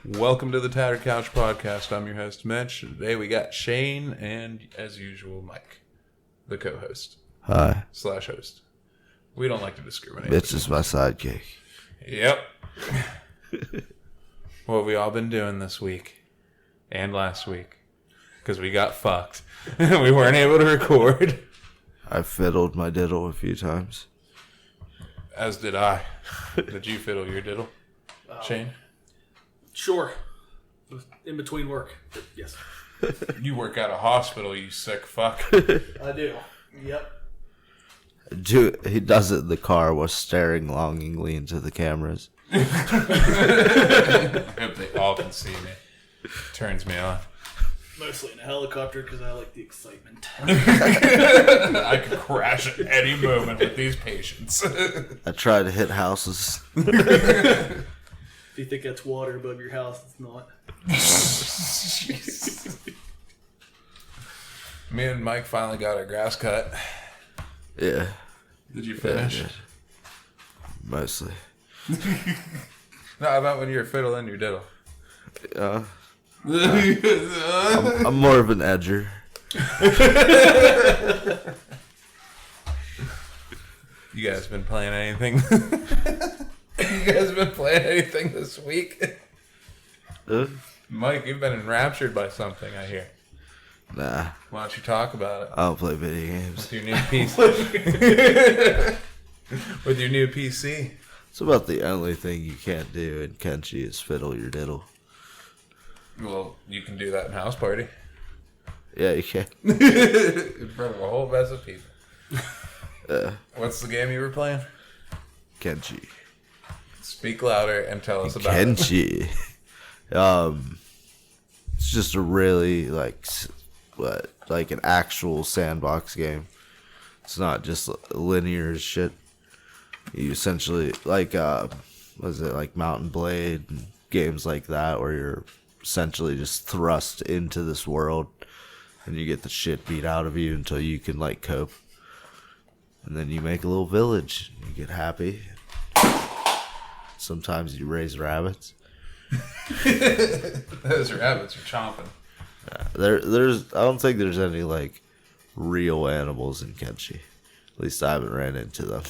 Welcome to the Tattered Couch Podcast. I'm your host, Mitch. Today we got Shane and, as usual, Mike, the co-host. Hi. / host. We don't like to discriminate. Mitch is my sidekick. Yep. What have we all been doing this week and last week? Because we got fucked. We weren't able to record. I fiddled my diddle a few times. As did I. Did you fiddle your diddle, Shane? Sure. In between work. But yes. You work at a hospital, you sick fuck. I do. Yep. He does it in the car while staring longingly into the cameras. I hope they all can see me. Turns me on. Mostly in a helicopter because I like the excitement. I could crash at any moment with these patients. I try to hit houses. If you think that's water above your house, it's not. Me and Mike finally got our grass cut. Yeah. Did you finish? Yeah. Mostly. No, I meant when you were fiddling your diddle. I'm more of an edger. You guys been playing anything? You guys been playing anything this week? Mike, you've been enraptured by something, I hear. Nah. Why don't you talk about it? I don't play video games. With your new PC. With your new PC. It's about the only thing you can't do in Kenshi is fiddle your diddle. Well, you can do that in House Party. Yeah, you can. In front of a whole mess of people. What's the game you were playing? Kenshi. Speak louder and tell us about Kenshi. It's just a really like an actual sandbox game. It's not just linear as shit. You essentially like Mountain Blade and games like that where you're essentially just thrust into this world and you get the shit beat out of you until you can like cope. And then you make a little village and you get happy. Sometimes you raise rabbits. Those rabbits are chomping. I don't think there's any like real animals in Kenshi. At least I haven't ran into them.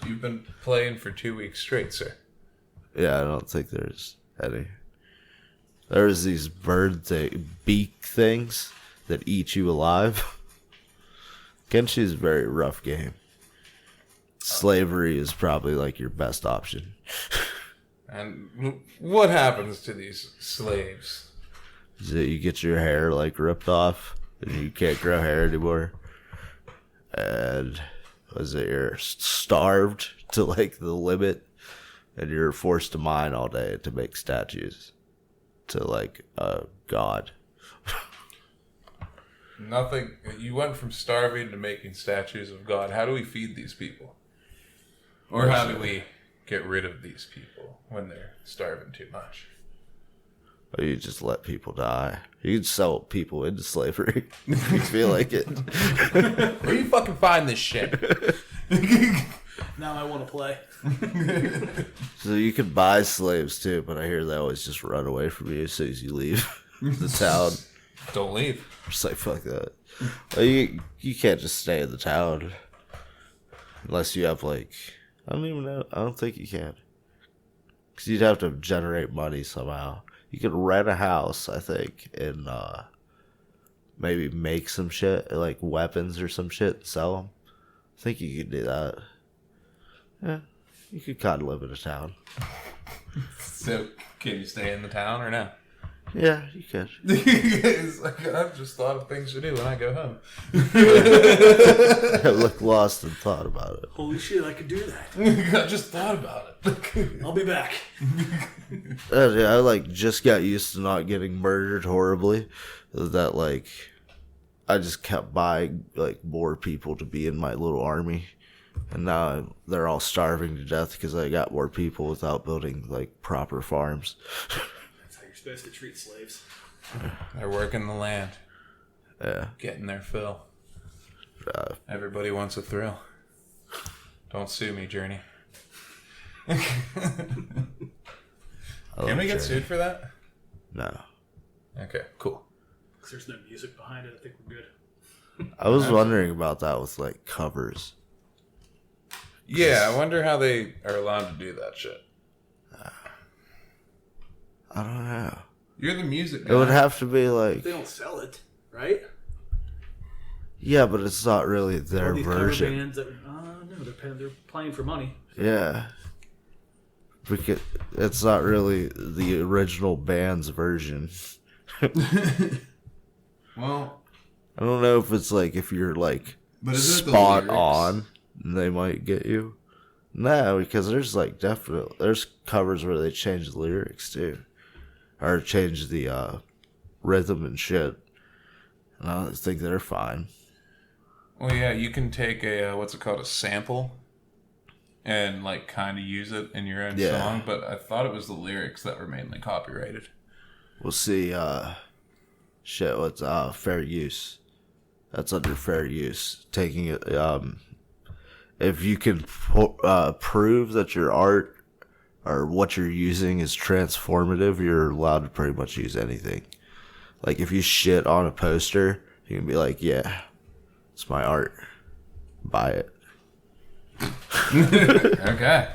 You've been playing for 2 weeks straight, sir. Yeah, I don't think there's any. There's these beak things that eat you alive. Kenshi is a very rough game. Slavery is probably like your best option. And what happens to these slaves? So you get your hair like ripped off and you can't grow hair anymore. And you're starved to like the limit and you're forced to mine all day to make statues to like a god. Nothing. You went from starving to making statues of God. How do we feed these people? Or how do we get rid of these people when they're starving too much? Or you just let people die. You can sell people into slavery if you feel like it. Where do you fucking find this shit? Now I want to play. So you can buy slaves too, but I hear they always just run away from you as soon as you leave the town. Don't leave. Just like, fuck that. Well, you can't just stay in the town. Unless you have like, I don't even know. I don't think you can. Because you'd have to generate money somehow. You could rent a house, I think, and maybe make some shit, like weapons or some shit, and sell them. I think you could do that. Yeah, you could kind of live in a town. So, can you stay in the town or no? Yeah, you could. It's like, I've just thought of things to do when I go home. I looked lost and thought about it. Holy shit, I could do that. I just thought about it. I'll be back. Yeah, I like just got used to not getting murdered horribly. That like, I just kept buying like more people to be in my little army, and now they're all starving to death because I got more people without building like proper farms. That's how you're supposed to treat slaves. They're working the land. Yeah. Getting their fill. Everybody wants a thrill. Don't sue me, Journey. Can we get sued for that? No. Okay, cool. Because there's no music behind it, I think we're good. I was wondering about that with like covers. Yeah, I wonder how they are allowed to do that shit. I don't know. You're the music guy. It would have to be like... They don't sell it, right? Yeah, but it's not really their All these cover version. bands that, no, they're playing for money. Yeah. Because it's not really the original band's version. Well, I don't know if it's like if you're like but is it the spot lyrics? on, they might get you. No, because there's like there's covers where they change the lyrics too, or change the rhythm and shit. And I think they're fine. well, yeah, you can take a what's it called, a sample, and like kind of use it in your own Yeah. song. But I thought it was the lyrics that were mainly copyrighted. We'll see. What's fair use? That's under fair use. Taking it. If you can prove that your art or what you're using is transformative, you're allowed to pretty much use anything. Like if you shit on a poster, you can be like, "Yeah, it's my art. Buy it." Okay,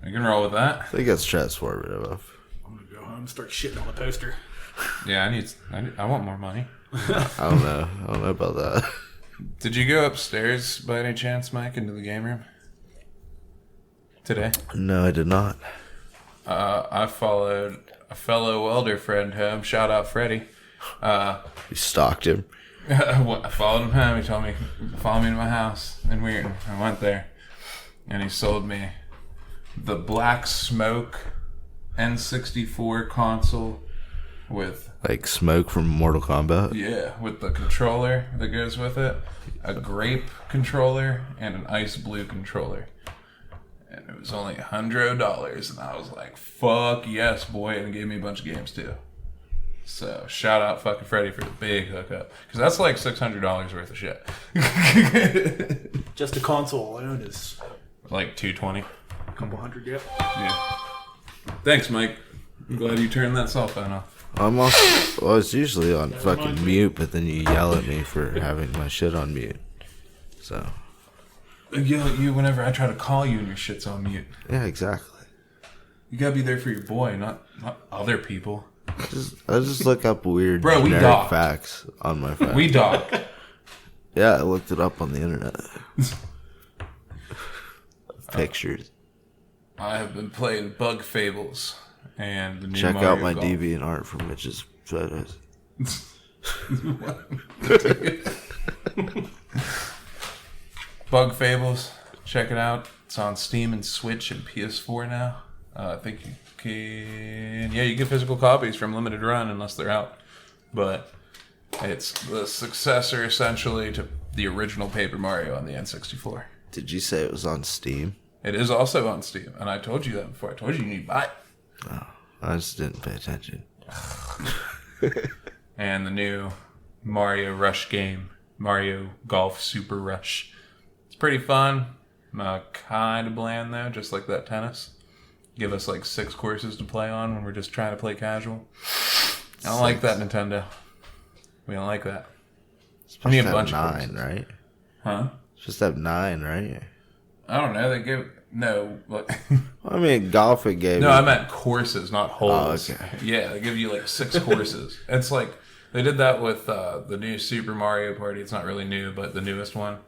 I can roll with that. I think that's transformative. I'm going to go home and start shitting on the poster. Yeah, I want more money. I don't know. I don't know about that. Did you go upstairs by any chance, Mike, into the game room today? No, I did not. I followed a fellow welder friend home. Shout out Freddie. You stalked him. I followed him home. He told me, follow me to my house in Weirton. I went there, and he sold me the Black Smoke N64 console with, Like smoke from Mortal Kombat. yeah, with the controller that goes with it, a grape controller, and an ice blue controller. And it was only $100, and I was like, fuck yes, boy, and it gave me a bunch of games too. So shout out fucking Freddie for the big hookup, because that's like $600 worth of shit. Just a console alone is Like $220. a couple hundred, yep. Yeah. Thanks, Mike. I'm glad you turned that cell phone off. Well, it's usually on fucking reminds me. mute, but then you yell at me for having my shit on mute. So, I yell at you whenever I try to call you and your shit's on mute. yeah, exactly. You gotta be there for your boy, not other people. I just look up weird Bro, we generic docked. facts on my phone. We docked. Yeah, I looked it up on the internet. Pictures. I have been playing Bug Fables and the new Check Mario out my Golf. deviant art from Mitch's photos. Bug Fables, check it out. It's on Steam and Switch and PS4 now. I think you can. Yeah, you get physical copies from Limited Run unless they're out. But it's the successor essentially to the original Paper Mario on the N64. Did you say it was on Steam? It is also on Steam, and I told you that before. I told you need to buy it. Oh, I just didn't pay attention. And the new Mario Rush game, Mario Golf Super Rush. It's pretty fun. Kind of bland though, just like that tennis. Give us like 6 courses to play on when we're just trying to play casual. I don't like that, Nintendo. We don't like that. It's I need a supposed to bunch have of 9, courses. right? Huh? It's supposed to have 9, right? I don't know. They give no. What? I mean, golfing game. No, I meant courses, not holes. Oh, okay. Yeah, they give you like 6 courses. It's like they did that with the new Super Mario Party. It's not really new, but the newest one.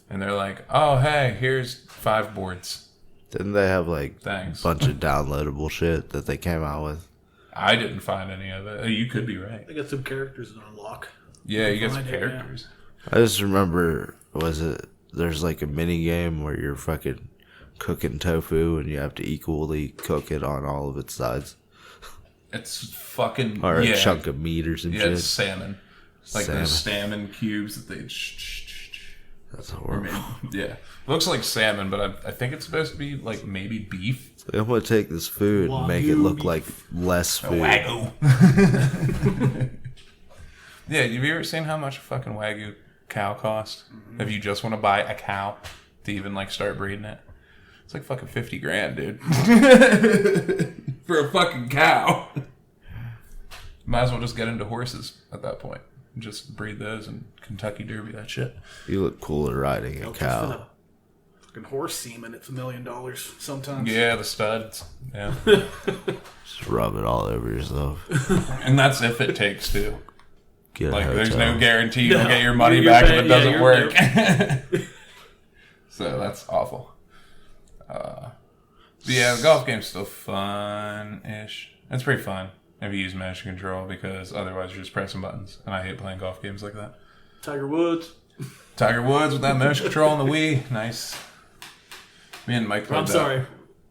And they're like, "Oh, hey, here's 5 boards." Didn't they have like Thanks. a bunch of downloadable shit that they came out with? I didn't find any of it. You could be right. They got some characters to unlock. Yeah, you get some Find it, yeah. characters. I just remember, there's like a mini game where you're fucking cooking tofu and you have to equally cook it on all of its sides. It's fucking Or a chunk of meat or some yeah, shit. it's salmon. Like Salmon. those salmon cubes that they. That's horrible. Yeah, looks like salmon, but I think it's supposed to be like maybe beef. I'm gonna take this food and make it Wagyu look beef. like less food. Wagyu. Yeah, have you ever seen how much a fucking Wagyu cow costs? If you just want to buy a cow to even like start breeding it, It's like fucking 50 grand, dude. For a fucking cow. Might as well just get into horses at that point. Just breed those and Kentucky Derby that shit. You look cooler riding a Just cow. for the fucking horse semen, it's $1 million sometimes. Yeah, the studs. Yeah. Just rub it all over yourself. And that's if it takes to. Get a Like, there's hotel. no guarantee you'll get your money You're back if paying- it doesn't you're- work. So that's awful. But yeah, the golf game's still fun-ish. It's pretty fun if you use motion control because otherwise you're just pressing buttons. And I hate playing golf games like that. Tiger Woods. Tiger Woods with that motion control on the Wii. Nice. Me and Mike played I'm that. sorry.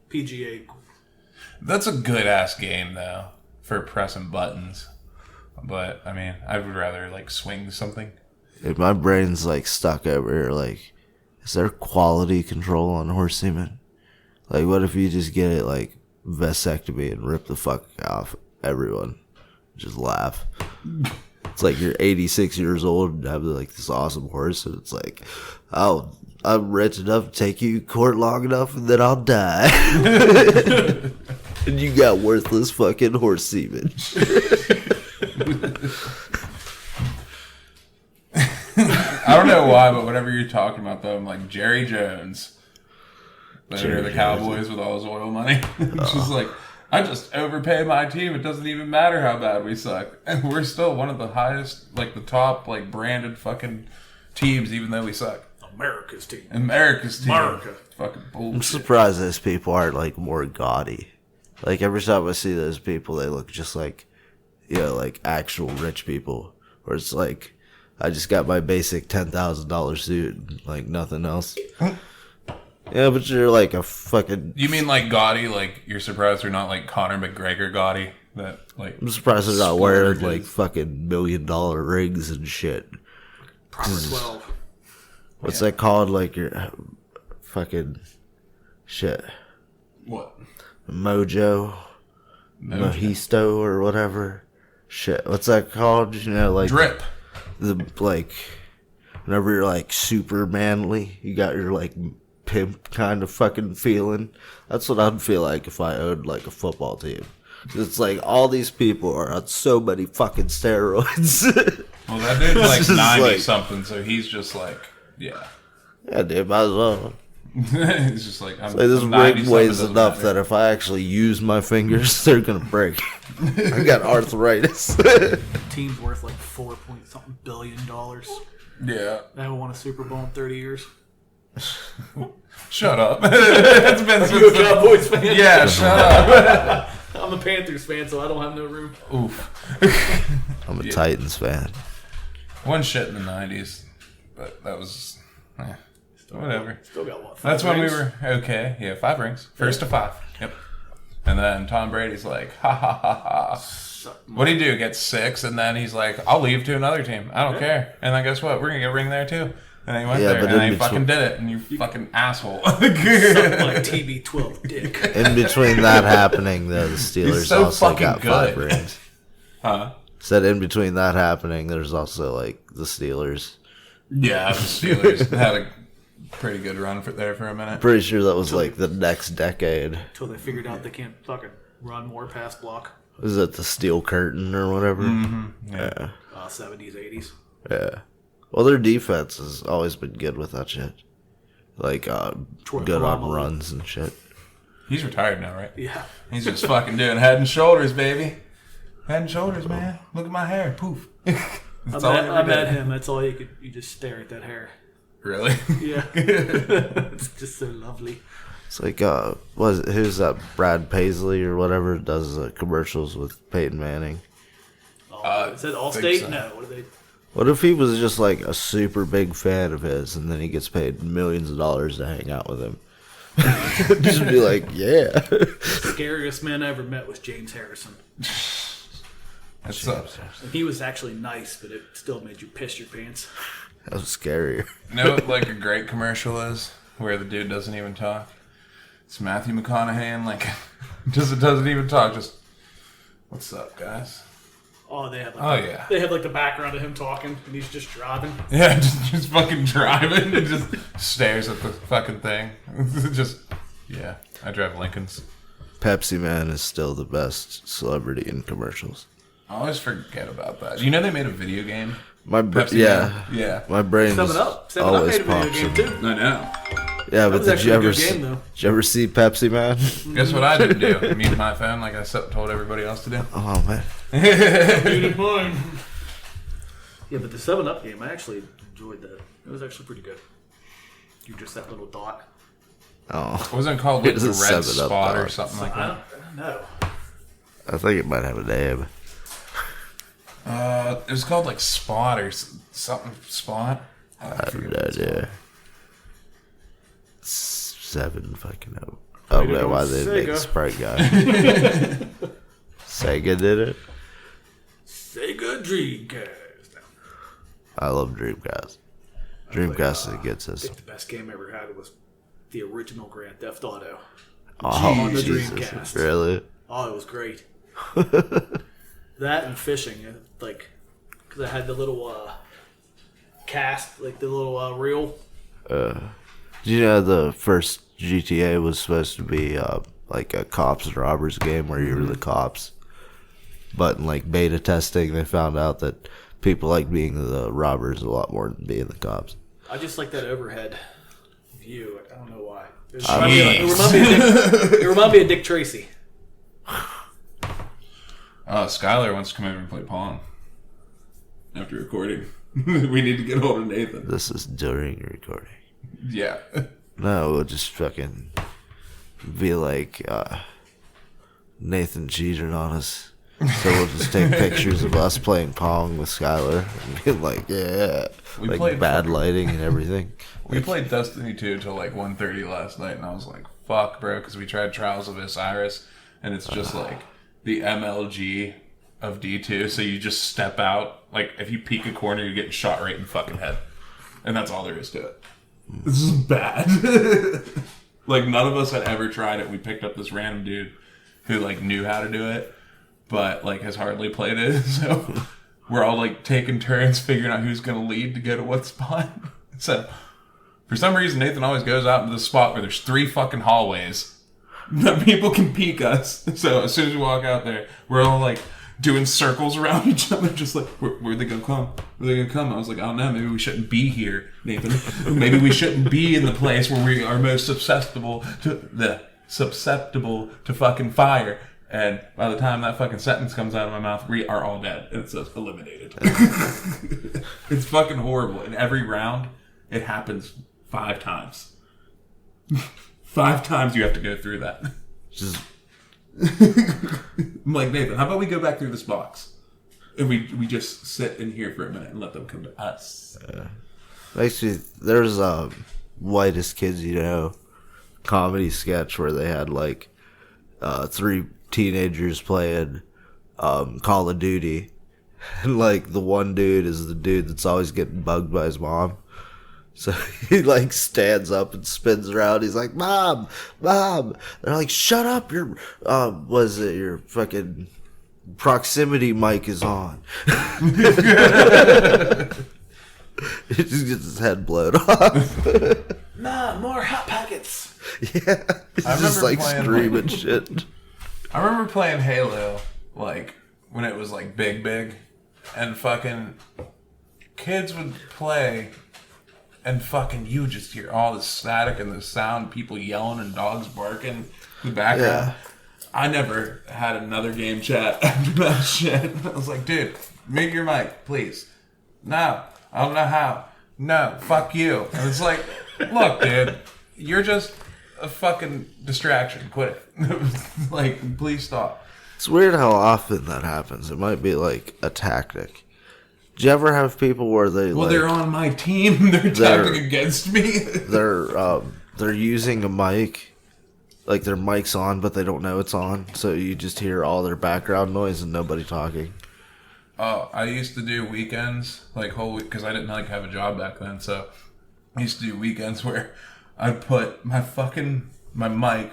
PGA. That's a good-ass game, though, for pressing buttons. But, I mean, I would rather, like, swing something. If my brain's like stuck over here, like, is there quality control on horse semen? Like, what if you just get it like vasectomy and rip the fuck off everyone? Just laugh. It's like you're 86 years old and have like this awesome horse, and it's like, oh, I'm rich enough to take you to court long enough, and then I'll die. And you got worthless fucking horse semen. I don't know why, but whatever you're talking about, though, I'm like, Jerry Jones. Later, the Cowboys with all his oil money. It's just like, I just overpay my team. It doesn't even matter how bad we suck. And we're still one of the highest, like, the top, like, branded fucking teams, even though we suck. America's team. America's team. America. Fucking bullshit. I'm surprised those people aren't like more gaudy. Like every time I see those people, they look just like, you know, like actual rich people. Where it's like, I just got my basic $10,000 suit, and, like nothing else. Yeah, but you're like a fucking. You mean like gaudy? Like you're surprised they're not like Conor McGregor gaudy? That like I'm surprised they're not wearing splurges. like fucking $1 million rings and shit. Proper 12. What's that called? Like your fucking shit. what? Mojo. Mohisto or whatever. Shit. What's that called? You know, like. Drip. The like whenever you're like super manly, you got your like pimp kind of fucking feeling. That's what I'd feel like if I owned like a football team. It's like all these people are on so many fucking steroids. Well, that dude's like This is 90 like- something, so he's just like, yeah. Yeah, dude, might as well. He's just like, I'm, Like this I'm 90 ring something, weighs doesn't enough matter. that if I actually use my fingers, they're gonna break. I got arthritis. Team's worth like $4.something billion. Yeah. They haven't won a Super Bowl in 30 years. Shut up. It's been You a Cowboys fan? Yeah, shut up. I'm a Panthers fan, so I don't have no room. Oof. I'm a Titans fan. One shit in the 90s, but that was, whatever. Still got what? That's 5 when rings? we were okay. Yeah, 5 rings. First to 5. Yep. And then Tom Brady's like, ha ha ha ha. Suck my- What do you do? Get 6, and then he's like, I'll leave to another team. I don't care. And then guess what? We're gonna get a ring there too. And then he went Yeah, there, but and then in he fucking between- did it. And you fucking asshole. Suck my TB12 dick. In between that happening, though, the Steelers so also fucking got 5 good. rings. Huh? Said in between that happening, there's also like the Steelers. Yeah, the Steelers had a pretty good run there for a minute. Pretty sure that was like the next decade. Until they figured out they can't fucking run more pass block. Was it the Steel Curtain or whatever? Yeah. 70s, 80s. Yeah. Well, their defense has always been good with that shit. Like, Troy good on Polamalu. runs and shit. He's retired now, right? Yeah. He's just fucking doing head and shoulders, baby. Head and shoulders, man. Look at my hair. Poof. That's all I I met did. him. That's all you could. You just stare at that hair. Really? Yeah. It's just so lovely. It's like, who's that? Brad Paisley or whatever does commercials with Peyton Manning. Is that think Allstate? so. No. What are they? What if he was just like a super big fan of his and then he gets paid millions of dollars to hang out with him? Just be like, yeah. Scariest man I ever met was James Harrison. That sucks. And he was actually nice, but it still made you piss your pants. That was scarier. You know what, like, a great commercial is? Where the dude doesn't even talk? It's Matthew McConaughey and, like, doesn't even talk. Just, what's up, guys? Oh, they have. Like, Oh, yeah. They have like the background of him talking, and he's just driving. Yeah, just fucking driving and just stares at the fucking thing. Just, Yeah, I drive Lincolns. Pepsi Man is still the best celebrity in commercials. I always forget about that. You know they made a video game? My Pepsi Man? Yeah. My brain 7 just Up. 7 Up always made a video pops game in. too. I know. Yeah, That but was did actually you a ever good game, though. did you ever see Pepsi Man? Guess what I didn't do? Mute my phone like I told everybody else to do. Oh man, Yeah, but the 7 Up game, I actually enjoyed that. It was actually pretty good. You're just that little dot. oh, Wasn't it called like It the was a Red 7 Up Spot or dog. something like I that? don't know. I think it might have a name. It was called like Spot or something Spot. I have no idea. 7 fucking up. Oh Way to man, go, why they make Sega. a Sprite guy? Sega did it. Sega Dreamcast. I love Dreamcast. Dreamcast is a good I system. think the best game I ever had was the original Grand Theft Auto. Oh, on the Jesus. Dreamcast. Really? Oh, it was great. That and fishing, like, because I had the little cast, like the little reel. Did you know the first GTA was supposed to be like a cops and robbers game where you were the cops? But in like beta testing, they found out that people like being the robbers a lot more than being the cops. I just like that overhead view. I don't know why. It reminded me of Dick Tracy. Skylar wants to come over and play Pong after recording. We need to get hold of Nathan. This is during recording. Yeah. No, we'll just fucking be like Nathan cheated on us. So we'll just take pictures of us playing Pong with Skylar and be like, yeah. We like played bad fucking- lighting and everything. We played Destiny 2 till like 1:30 last night, and I was like, fuck, bro, because we tried Trials of Osiris, and it's just like the MLG of D2, so you just step out. Like, if you peek a corner, you're getting shot right in the fucking head. And that's all there is to it. This is bad. Like, none of us had ever tried it. We picked up this random dude who, like, knew how to do it, but, like, has hardly played it, so we're all, like, taking turns figuring out who's going to lead to go to what spot. So, for some reason, Nathan always goes out into the spot where there's 3 fucking hallways that people can peek us. So, as soon as we walk out there, we're all, like, doing circles around each other, just like, where'd they go come? Where'd they gonna come? I was like, I don't know, maybe we shouldn't be here, Nathan. Maybe we shouldn't be in the place where we are most susceptible to fucking fire. And by the time that fucking sentence comes out of my mouth, we are all dead. And it says eliminated. It's fucking horrible. In every round, it happens 5 times. 5 times you have to go through that. Just I'm like, Nathan, how about we go back through this box? And we just sit in here for a minute and let them come to us. Actually, there's Whitest Kids You Know comedy sketch where they had like 3 teenagers playing Call of Duty, and like the one dude is the dude that's always getting bugged by his mom. So he like stands up and spins around. He's like, "Mom, Mom." They're like, "Shut up! Your your fucking proximity mic is on." He just gets his head blown off. Nah, more Hot Pockets. Yeah, he's I just remember like playing, screaming shit. I remember playing Halo, like, when it was, like, big, and fucking kids would play, and fucking you just hear all the static and the sound, people yelling and dogs barking in the background. Yeah. I never had another game chat after that shit. I was like, dude, mute your mic, please. No, I don't know how. No, fuck you. And it's like, look, dude, you're just a fucking distraction. Quit. Like, please stop. It's weird how often that happens. It might be like a tactic. Do you ever have people where they They're on my team. They're attacking against me. they're using a mic, like their mic's on, but they don't know it's on, so you just hear all their background noise and nobody talking. Oh, I used to do weekends, like whole week, because I didn't like have a job back then. So I used to do weekends where I'd put my mic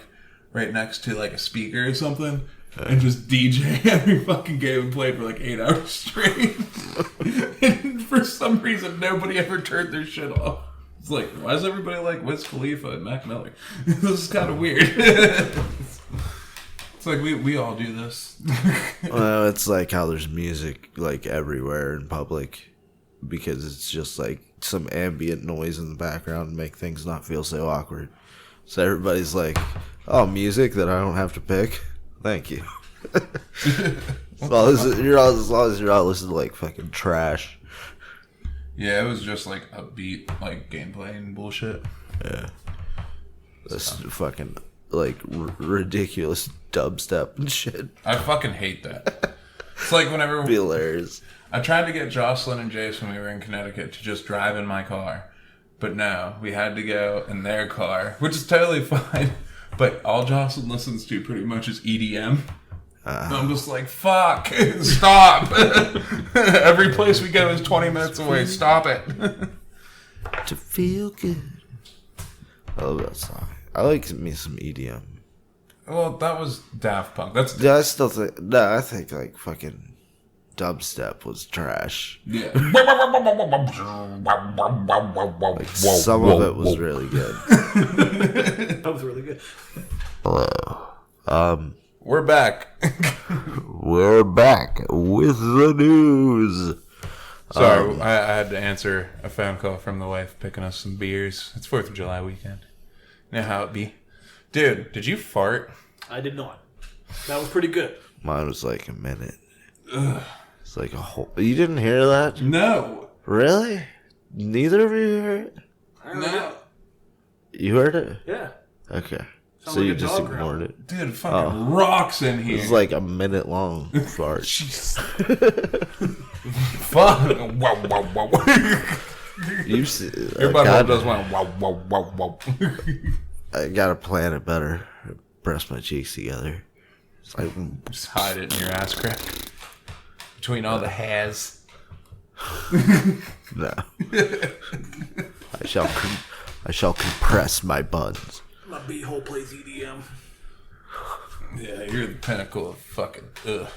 right next to like a speaker or something, and just DJ every fucking game and play for like 8 hours straight. And for some reason, nobody ever turned their shit off. It's like, why does everybody like Wiz Khalifa and Mac Miller? This is kind of weird. It's like we all do this. Well, it's like how there's music like everywhere in public because it's just like some ambient noise in the background to make things not feel so awkward. So everybody's like, "Oh, music that I don't have to pick. Thank you." as long as you're not listening to like fucking trash. Yeah, it was just like upbeat, like gameplay and bullshit. Yeah, that's fucking like ridiculous dubstep and shit. I fucking hate that. It's like whenever Be hilarious. I tried to get Jocelyn and Jace when we were in Connecticut to just drive in my car, but no, we had to go in their car, which is totally fine. But all Jocelyn listens to pretty much is EDM. I'm just like, fuck, stop. Every place we go is 20 minutes away. Stop it. To feel good. I love that song. I like me some EDM. Well, that was Daft Punk. That's Yeah, I still think. No, I think like fucking dubstep was trash. yeah. Like some of it was really good. That was really good. Hello. We're back. We're back with the news. Sorry, I had to answer a phone call from the wife picking us some beers. It's 4th of July weekend. You know how it be. Dude, did you fart? I did not. That was pretty good. Mine was like a minute. Ugh. It's like a whole. You didn't hear that? No. Really? Neither of you heard it? No. You heard it? Yeah. Okay. Sounds So like you a just dog ignored growl. it. Dude, it fucking rocks in here. It was like a minute long fart. Jeez. Fuck. Wow, wow, wow. You see, Your butthole does one. Wow, wow, wow, wow. I gotta plan it better. Press my cheeks together. It's like Just hide it in your ass crack. Between all the hairs. no. I shall compress my buns. My beehole plays EDM. Yeah, you're the pinnacle of fucking ugh.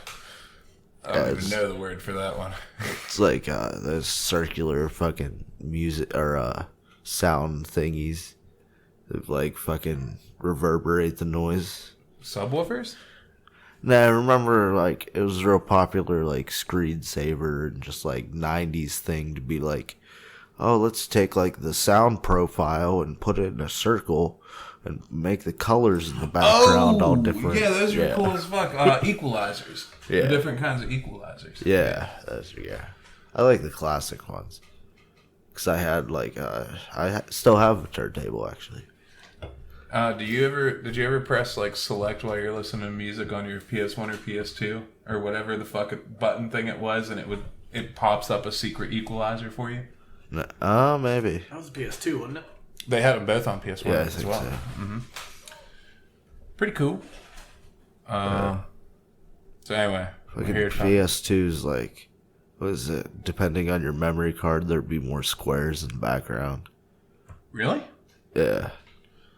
I don't even know the word for that one. It's like those circular fucking music or sound thingies that like fucking reverberate the noise. Subwoofers? Now I remember like it was real popular like screensaver and just like 90s thing to be like, oh, let's take like the sound profile and put it in a circle and make the colors in the background all different. Yeah, those are cool as fuck. Equalizers. Yeah. The different kinds of equalizers. Yeah, I like the classic ones. Cause I had like still have a turntable actually. Did you ever press like select while you're listening to music on your PS1 or PS2 or whatever the fuck button thing it was, and it pops up a secret equalizer for you? No, maybe. That was the PS2, wasn't it? They had them both on PS1 Yeah, I as think well. so. Mm-hmm. Pretty cool. So anyway, we're Fucking here to talk- PS2's like, what is it? Depending on your memory card, there'd be more squares in the background. Really? Yeah,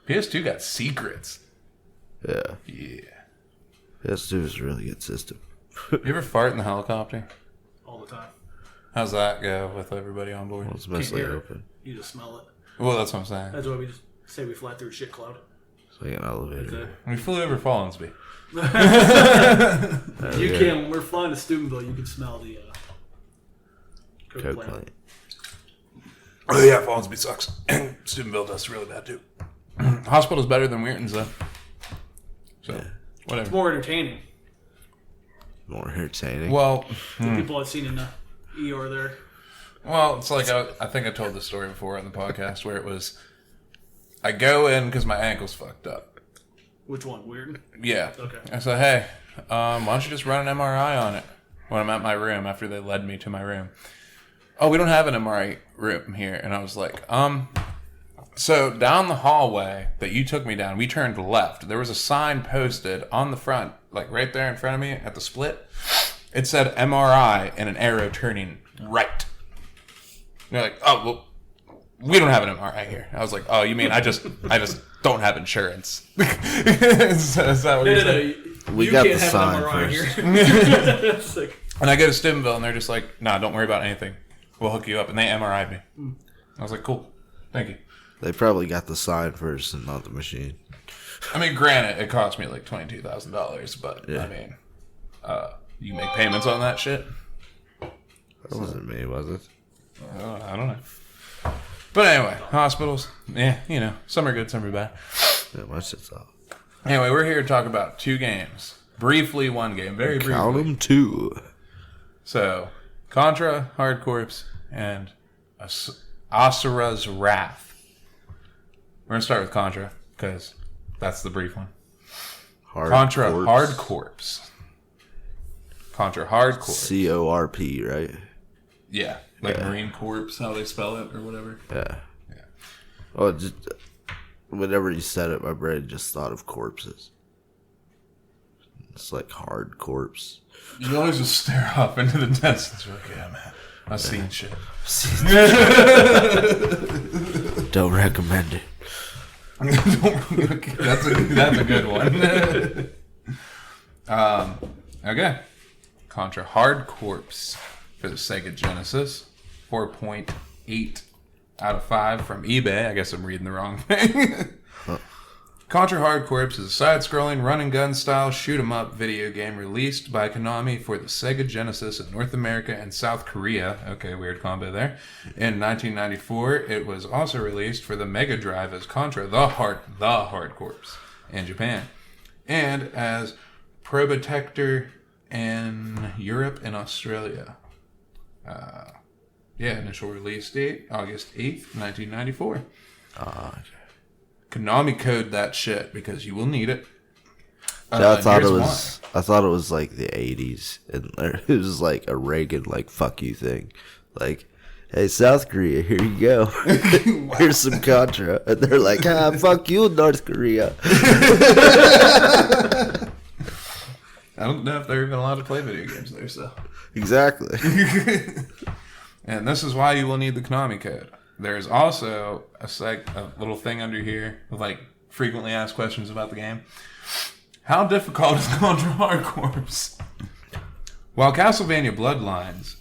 PS2 got secrets. yeah. Yeah. PS2 is a really good system. You ever fart in the helicopter? All the time. How's that go with everybody on board? Well, it's mostly hear it. open. You just smell it. Well, that's what I'm saying. That's why we just say we fly through a shit cloud. It's like an elevator. That's it. We flew over Fallensby. You can, when we're flying to Steubenville, you can smell the coke Coke plant. plant. Oh yeah, Fallensby sucks. Steubenville does really bad too. Hospital's better than Weirton's though. So, It's whatever. more entertaining. More entertaining. Well, The people I've seen in the ER there. it's like I think I told this story before on the podcast where it was I go in because my ankle's fucked up. Which one? Weird? Yeah. Okay. I said, hey, why don't you just run an MRI on it when I'm at my room after they led me to my room? Oh, we don't have an MRI room here. And I was like, so down the hallway that you took me down, we turned left. There was a sign posted on the front, like right there in front of me at the split. It said MRI and an arrow turning right. And they're like, oh, well, we don't have an MRI here. I was like, oh, you mean I just don't have insurance? is that what you're saying? We you got can't the have sign an MRI first. here. It's like, And I go to Steubenville, and they're just like, nah, don't worry about anything. We'll hook you up. And they MRI'd me. I was like, cool. Thank you. They probably got the sign first and not the machine. I mean, granted, it cost me like $22,000, but Yeah. I mean, you make payments on that shit? That wasn't me, was it? I don't know. But anyway, hospitals. Yeah, you know, some are good, some are bad. Yeah, my shit's off. Anyway, we're here to talk about 2 games. Briefly, 1 game. Very briefly. Count them 2. So, Contra, Hard Corpse, and ASURA'S Wrath. We're going to start with Contra, because that's the brief one. Contra Hard Corpse. Contra Hard Corpse. CORP, right? Yeah. Like Marine Corps, how they spell it, or whatever. Yeah. Oh, just whenever you said it, my brain just thought of corpses. It's like hard corpse. You always just stare off into the distance. You're like, yeah, man. I've seen shit. Don't recommend it. That's a good one. Okay. Contra Hard Corpse for the Sega Genesis. 4.8 out of 5 from eBay. I guess I'm reading the wrong thing. Contra Hard Corpse is a side-scrolling run-and-gun style shoot-'em-up video game released by Konami for the Sega Genesis in North America and South Korea. Okay, weird combo there. In 1994, it was also released for the Mega Drive as Contra the Hard Corpse in Japan, and as Probotector in Europe and Australia. Initial release date, August 8th, 1994. Okay. Konami code that shit because you will need it. I thought it was like the 80s, and it was like a Reagan like fuck you thing, like, hey South Korea, here you go, here's some Contra, and they're like, fuck you North Korea. I don't know if they're even allowed to play video games there, so. Exactly. And this is why you will need the Konami code. There's also a little thing under here with like frequently asked questions about the game. How difficult is Contra Hard Corpse? While Castlevania Bloodlines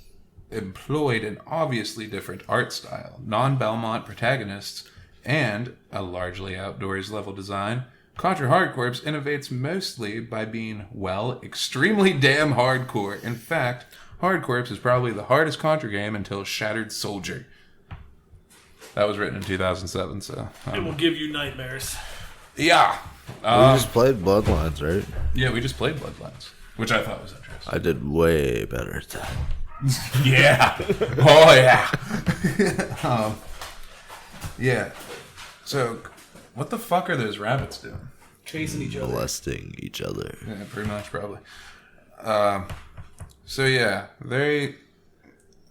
employed an obviously different art style, non-Belmont protagonists, and a largely outdoors level design, Contra Hard Corpse innovates mostly by being, well, extremely damn hardcore. In fact, Hard Corpse is probably the hardest Contra game until Shattered Soldier. That was written in 2007, so... It will give you nightmares. Yeah. We just played Bloodlines, right? Yeah, we just played Bloodlines, which I thought was interesting. I did way better at that. Yeah. Oh, yeah. Yeah. So, what the fuck are those rabbits doing? Chasing each other. Molesting each other. Yeah, pretty much, probably. So, yeah. Very...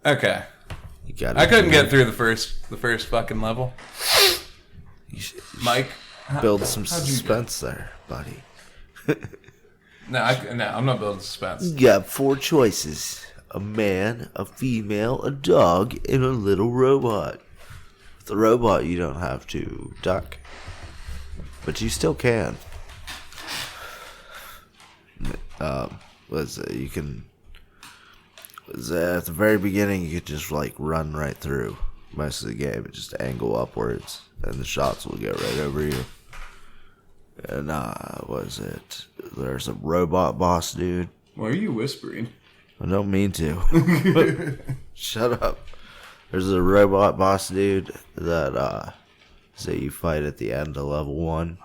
Okay. I couldn't get through the first fucking level. Mike, build some suspense there, buddy. No, I'm not building suspense. You got 4 choices: a man, a female, a dog, and a little robot. With the robot, you don't have to duck, but you still can. You can. At the very beginning, you could just like run right through most of the game and just angle upwards, and the shots will go right over you. And there's a robot boss dude. Why are you whispering? I don't mean to. Shut up. There's a robot boss dude that say you fight at the end of level 1.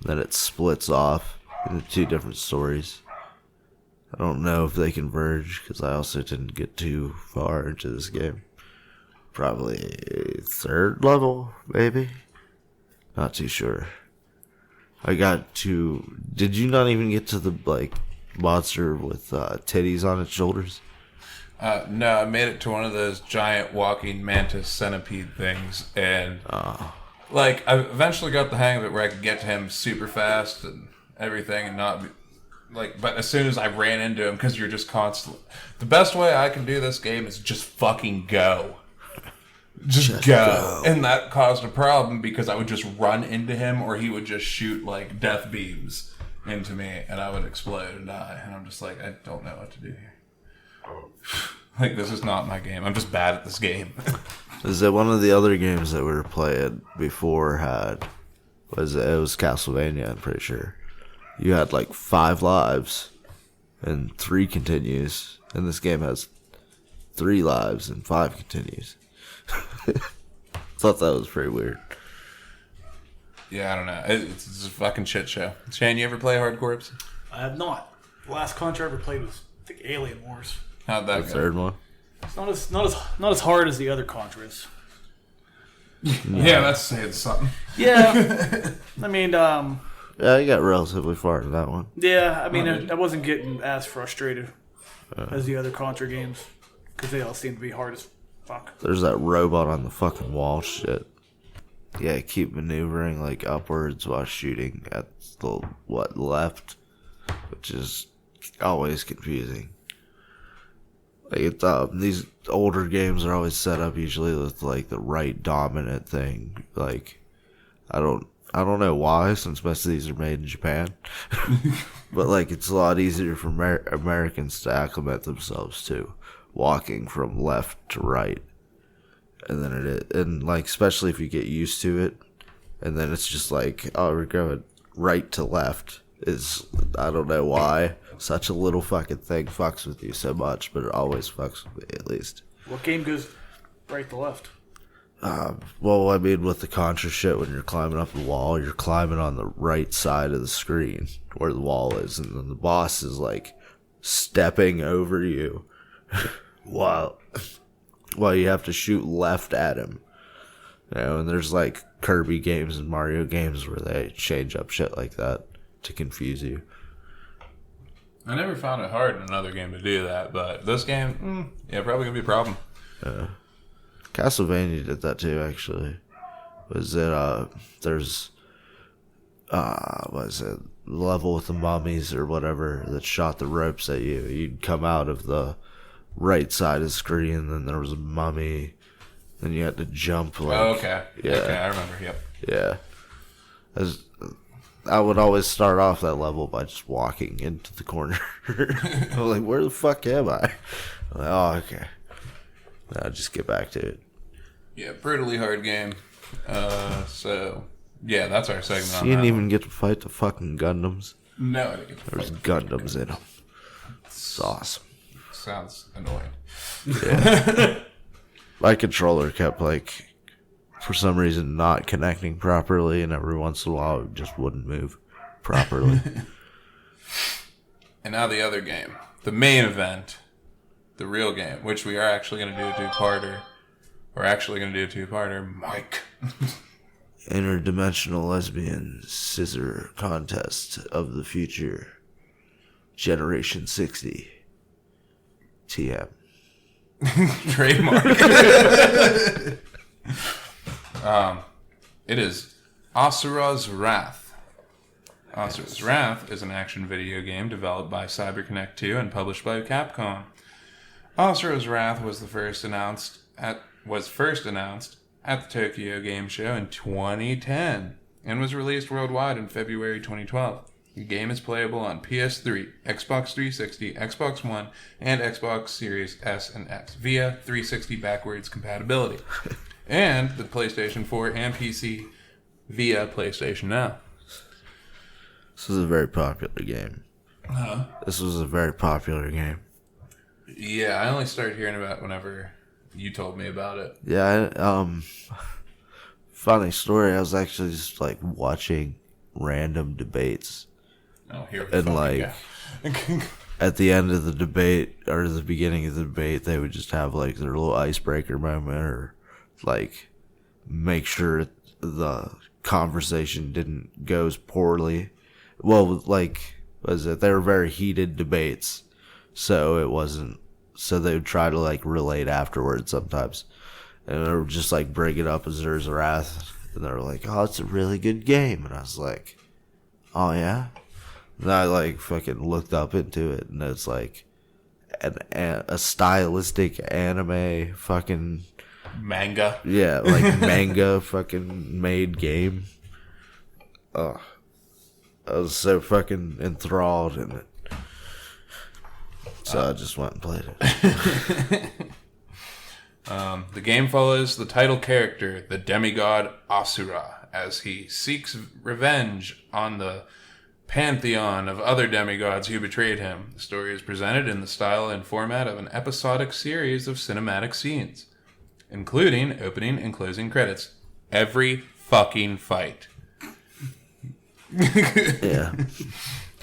Then it splits off into 2 different stories. I don't know if they converge, because I also didn't get too far into this game. Probably 3rd level, maybe? Not too sure. I got to... Did you not even get to the, like, monster with titties on its shoulders? No, I made it to one of those giant walking mantis centipede things, and... Like, I eventually got the hang of it where I could get to him super fast and everything and not... but as soon as I ran into him, because you're just constantly... The best way I can do this game is just fucking go. Just go. And that caused a problem because I would just run into him or he would just shoot, like, death beams into me and I would explode and die. And I'm just like, I don't know what to do here. Like, this is not my game. I'm just bad at this game. Is that one of the other games that we were playing before it was Castlevania, I'm pretty sure. You had like 5 lives and 3 continues, and this game has 3 lives and 5 continues. Thought that was pretty weird. Yeah, I don't know. It's a fucking shit show. Shane, you ever play Hard Corps? I have not. The last Contra I ever played was, I think, Alien Wars. How'd that The go? third one. It's not as hard as the other Contras. Yeah, that's saying something. Yeah, I mean, Yeah, you got relatively far in that one. yeah, I mean, I wasn't getting as frustrated as the other Contra games because they all seem to be hard as fuck. There's that robot on the fucking wall shit. Yeah, keep maneuvering like upwards while shooting at the left, which is always confusing. Like these older games are always set up usually with like the right dominant thing. Like I don't know why, since most of these are made in Japan, but like it's a lot easier for Americans to acclimate themselves to walking from left to right. And then and like, especially if you get used to it, and then it's just like, oh, we're going right to left. I don't know why such a little fucking thing fucks with you so much, but it always fucks with me at least. What game goes right to left? Well, I mean, with the Contra shit, when you're climbing up the wall, you're climbing on the right side of the screen where the wall is, and then the boss is like stepping over you while you have to shoot left at him. You know, and there's like Kirby games and Mario games where they change up shit like that to confuse you. I never found it hard in another game to do that, but this game, yeah, probably gonna be a problem. Castlevania did that too, actually. Was it there's what is it, level with the mummies or whatever that shot the ropes at you. You'd come out of the right side of the screen, and then there was a mummy, and you had to jump like, Oh, okay. Yeah. Okay, I remember, yep. Yeah. I would always start off that level by just walking into the corner. I was like, where the fuck am I? I'm like, oh, okay. I'll just get back to it. Yeah, brutally hard game. So, yeah, that's our segment on You didn't that even get to fight the fucking Gundams. No, I didn't get to There's fight. Gundams in them. It's awesome. Sounds annoying. My controller kept, like, for some reason not connecting properly, and every once in a while it just wouldn't move properly. And now the other game. The main event. The real game, which we are actually going to do a two-parter. We're actually going to do a two-parter. Mike. Interdimensional lesbian scissor contest of the future. Generation 60. TM. Trademark. It is ASURA'S Wrath. ASURA'S Wrath is an action video game developed by CyberConnect 2 and published by Capcom. ASURA'S Wrath was first announced at the Tokyo Game Show in 2010 and was released worldwide in February 2012. The game is playable on PS3, Xbox 360, Xbox One, and Xbox Series S and X via 360 backwards compatibility, and the PlayStation 4 and PC via PlayStation Now. This was a very popular game. This was a very popular game. Yeah, I only started hearing about it whenever you told me about it. Yeah, funny story, I was actually just, like, watching random debates. Oh, here we And, fucking like, go. at the end of the debate, or the beginning of the debate, they would just have, like, their little icebreaker moment, or, like, make sure the conversation didn't go as poorly. Well, like, they were very heated debates, so it wasn't, so they would try to, like, relate afterwards sometimes. And they would just, like, bring it up as ASURA'S Wrath, and they were like, oh, it's a really good game. And I was like, oh, yeah? And I, like, fucking looked up into it, and it's, like, a stylistic anime fucking... Manga. Yeah, like, manga fucking made game. Oh, I was so fucking enthralled in it. So I just went and played it. The game follows the title character, the demigod Asura, as he seeks revenge on the pantheon of other demigods who betrayed him. The story is presented in the style and format of an episodic series of cinematic scenes, including opening and closing credits. Every fucking fight. Yeah.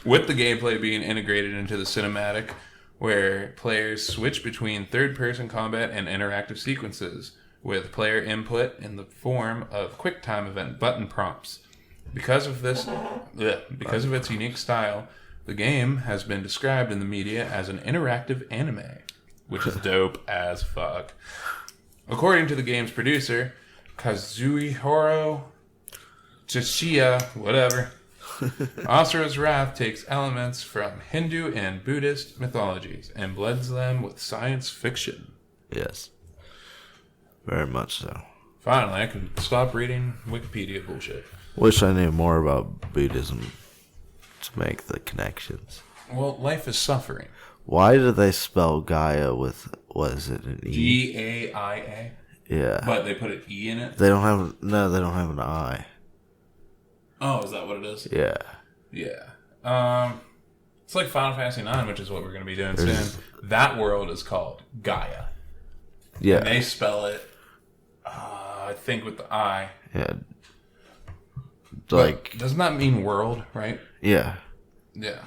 With the gameplay being integrated into the cinematic, where players switch between third-person combat and interactive sequences, with player input in the form of QuickTime event button prompts. Because of its unique style, the game has been described in the media as an interactive anime, which is dope as fuck. According to the game's producer, Kazuhiro Tsuchiya, whatever, Asura's Wrath takes elements from Hindu and Buddhist mythologies and blends them with science fiction. Yes. Very much so. Finally, I can stop reading Wikipedia bullshit. Wish I knew more about Buddhism to make the connections. Well, life is suffering. Why do they spell Gaia with, what is it, an E? Gaia. Yeah. But they put an E in it? They don't have an I. Oh, is that what it is? Yeah. Yeah. It's like Final Fantasy IX, which is what we're going to be doing soon. That world is called Gaia. Yeah. And they spell it, I think, with the I. Yeah. Like, but doesn't that mean world, right? Yeah. Yeah.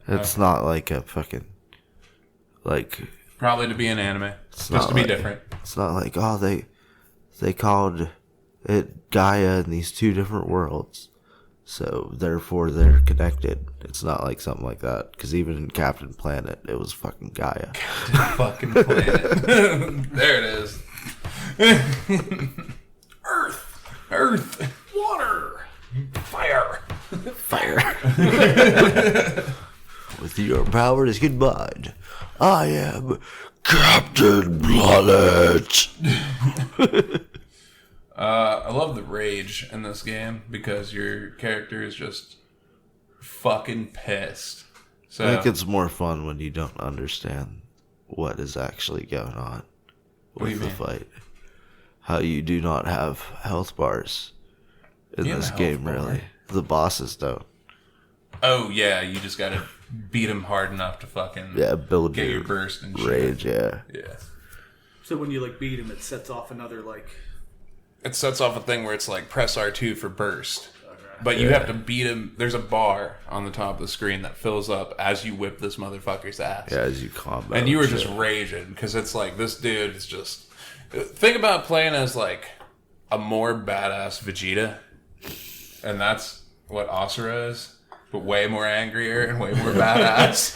It's not like a fucking, like... Probably to be an anime. Just to be different. It's not like, oh, they called it Gaia in these two different worlds, so therefore they're connected. It's not like something like that, because even in Captain Planet, it was fucking Gaia. Captain fucking Planet. There it is. Earth. Water. Fire. With your powers combined, I am Captain Planet. I love the rage in this game because your character is just fucking pissed. So I think it's more fun when you don't understand what is actually going on with the fight. How you do not have health bars in this game, really. The bosses don't. Oh, yeah, you just gotta beat him hard enough to fucking build get your burst and rage, shit. Yeah. So when you like beat him, it sets off another It sets off a thing where it's like press R2 for burst. But you have to beat him. There's a bar on the top of the screen that fills up as you whip this motherfucker's ass. Yeah, as you combat. And you were just raging because it's like this dude is just. Think about playing as like a more badass Vegeta, and that's what Asura is, but way more angrier and way more badass.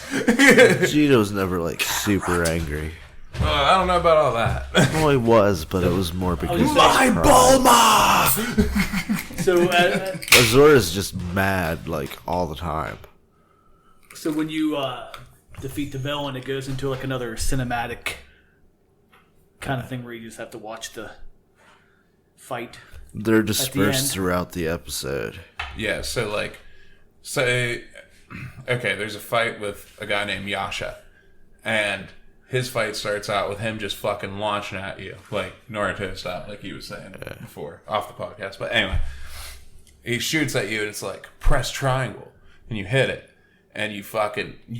Vegeto's never like super angry. I don't know about all that. Well, he was, but it was more because my Bulma. So Azura's just mad like all the time. So when you defeat the villain, it goes into like another cinematic kind of thing where you just have to watch the fight. They're dispersed throughout the episode. Yeah, so like, say, okay, there's a fight with a guy named Yasha, and his fight starts out with him just fucking launching at you, like Naruto style, like he was saying before, off the podcast. But anyway, he shoots at you, and it's like, press triangle, and you hit it, and you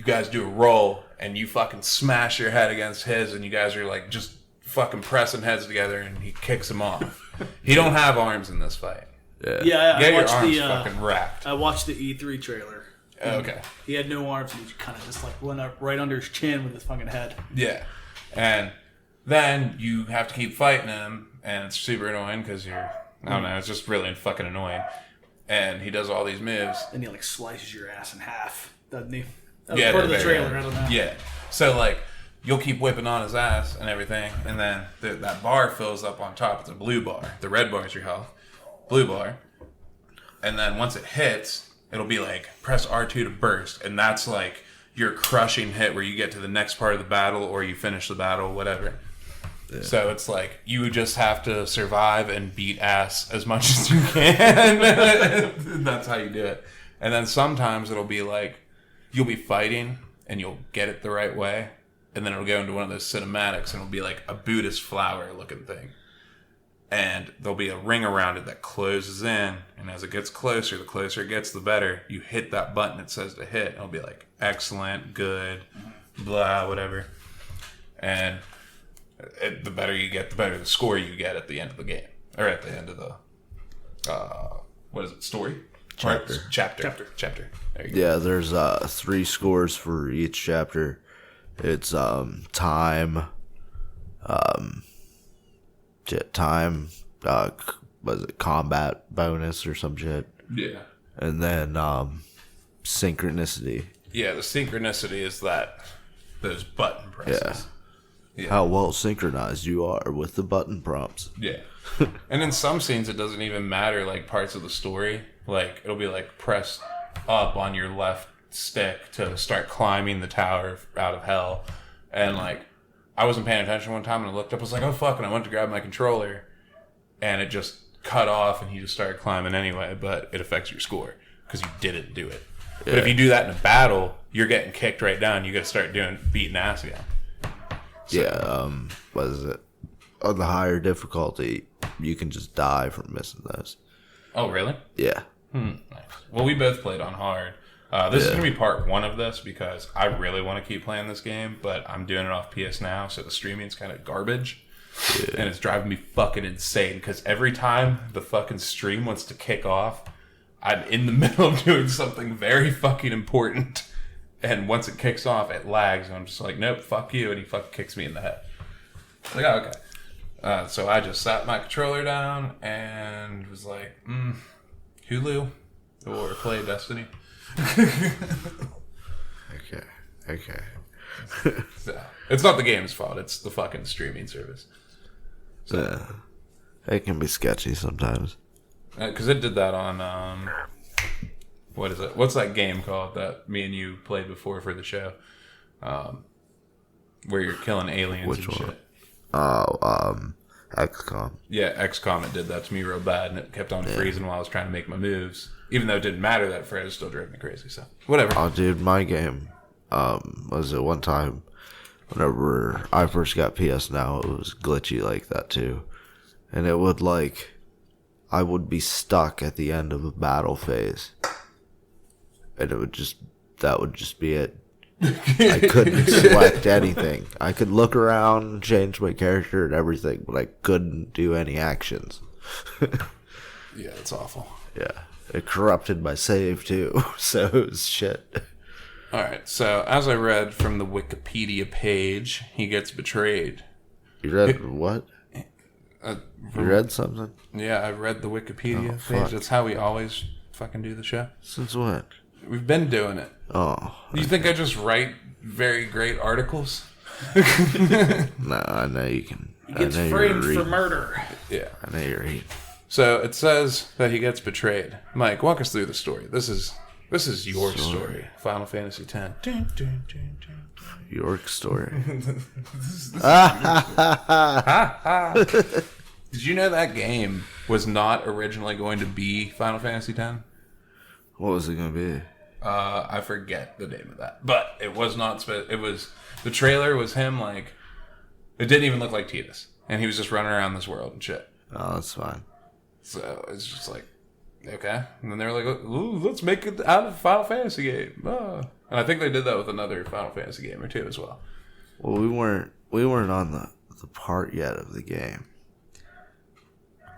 guys do a roll, and you fucking smash your head against his, and you guys are like just fucking pressing heads together, and he kicks him off. He don't have arms in this fight. Yeah, I watched your arms fucking wrapped. I watched the E3 trailer. Okay. He had no arms, and he kind of just like went up right under his chin with his fucking head. Yeah, and then you have to keep fighting him, and it's super annoying because I don't know, it's just really fucking annoying. And he does all these moves. And he like slices your ass in half, doesn't he? That was part of the trailer, I don't know. Yeah. So like, you'll keep whipping on his ass and everything, and then that bar fills up on top. It's a blue bar. The red bar is your health. Blue bar. And then once it hits, it'll be like, press R2 to burst. And that's like your crushing hit where you get to the next part of the battle or you finish the battle, whatever. Yeah. So it's like, you just have to survive and beat ass as much as you can. That's how you do it. And then sometimes it'll be like, you'll be fighting and you'll get it the right way. and then it'll go into one of those cinematics, and it'll be like a Buddhist flower looking thing. And there'll be a ring around it that closes in, and as it gets closer, the closer it gets, the better. You hit that button it says to hit, and it'll be like, excellent, good, blah, whatever. And the better you get, the better the score you get at the end of the game. Or at the end of the, what is it, story? Chapter. Chapter. There you go. Yeah, there's 3 scores for each chapter. It's time, was it combat bonus or some shit? Yeah. And then synchronicity. Yeah, the synchronicity is those button presses. Yeah. How well synchronized you are with the button prompts. Yeah. And in some scenes, it doesn't even matter, like, parts of the story. Like, it'll be, like, press up on your left stick to start climbing the tower out of hell. And, like, I wasn't paying attention one time, and I looked up, I was like, oh, fuck, and I went to grab my controller, and it just cut off, and he just started climbing anyway, but it affects your score, because you didn't do it. Yeah. But if you do that in a battle, you're getting kicked right down, you gotta start beating ass again. So, what is it? On the higher difficulty, you can just die from missing those. Oh, really? Yeah. Nice. Well, we both played on hard. This is going to be part 1 of this because I really want to keep playing this game, but I'm doing it off PS Now, so the streaming's kind of garbage. Yeah. And it's driving me fucking insane because every time the fucking stream wants to kick off, I'm in the middle of doing something very fucking important. And once it kicks off, it lags, and I'm just like, nope, fuck you, and he fucking kicks me in the head. It's like, oh, okay. So I just sat my controller down and was like, Hulu or play Destiny. Okay. So, it's not the game's fault, it's the fucking streaming service. So, it can be sketchy sometimes. Because it did that on, what is it? What's that game called that me and you played before for the show? Where you're killing aliens. Which and one? Shit. XCOM. Yeah, XCOM, it did that to me real bad, and it kept on freezing while I was trying to make my moves. Even though it didn't matter that Fred was still driving me crazy, so whatever. Oh, dude, my game, was it one time, whenever I first got PS Now, it was glitchy like that too. And it would, like, I would be stuck at the end of a battle phase. And that would just be it. I couldn't select anything. I could look around and change my character and everything, but I couldn't do any actions. Yeah, it's awful. Yeah. It corrupted my save too, so it was shit. Alright, so as I read from the Wikipedia page, he gets betrayed. You read what? You read something? Yeah, I read the Wikipedia page. That's how we always fucking do the show. Since when? We've been doing it. Oh. You think I just write very great articles? No, I know you can. He gets framed for murder. Yeah. I know you're reading. So it says that he gets betrayed. Mike, walk us through the story. This is your story. Final Fantasy X. York story. Did you know that game was not originally going to be Final Fantasy X? What was it going to be? I forget the name of that. But it was not... It was... The trailer was him, like... It didn't even look like Tidus. And he was just running around this world and shit. Oh, that's fine. So it's just like... Okay. And then they were like, ooh, let's make it out of a Final Fantasy game. And I think they did that with another Final Fantasy game or two as well. Well, we weren't on the part yet of the game.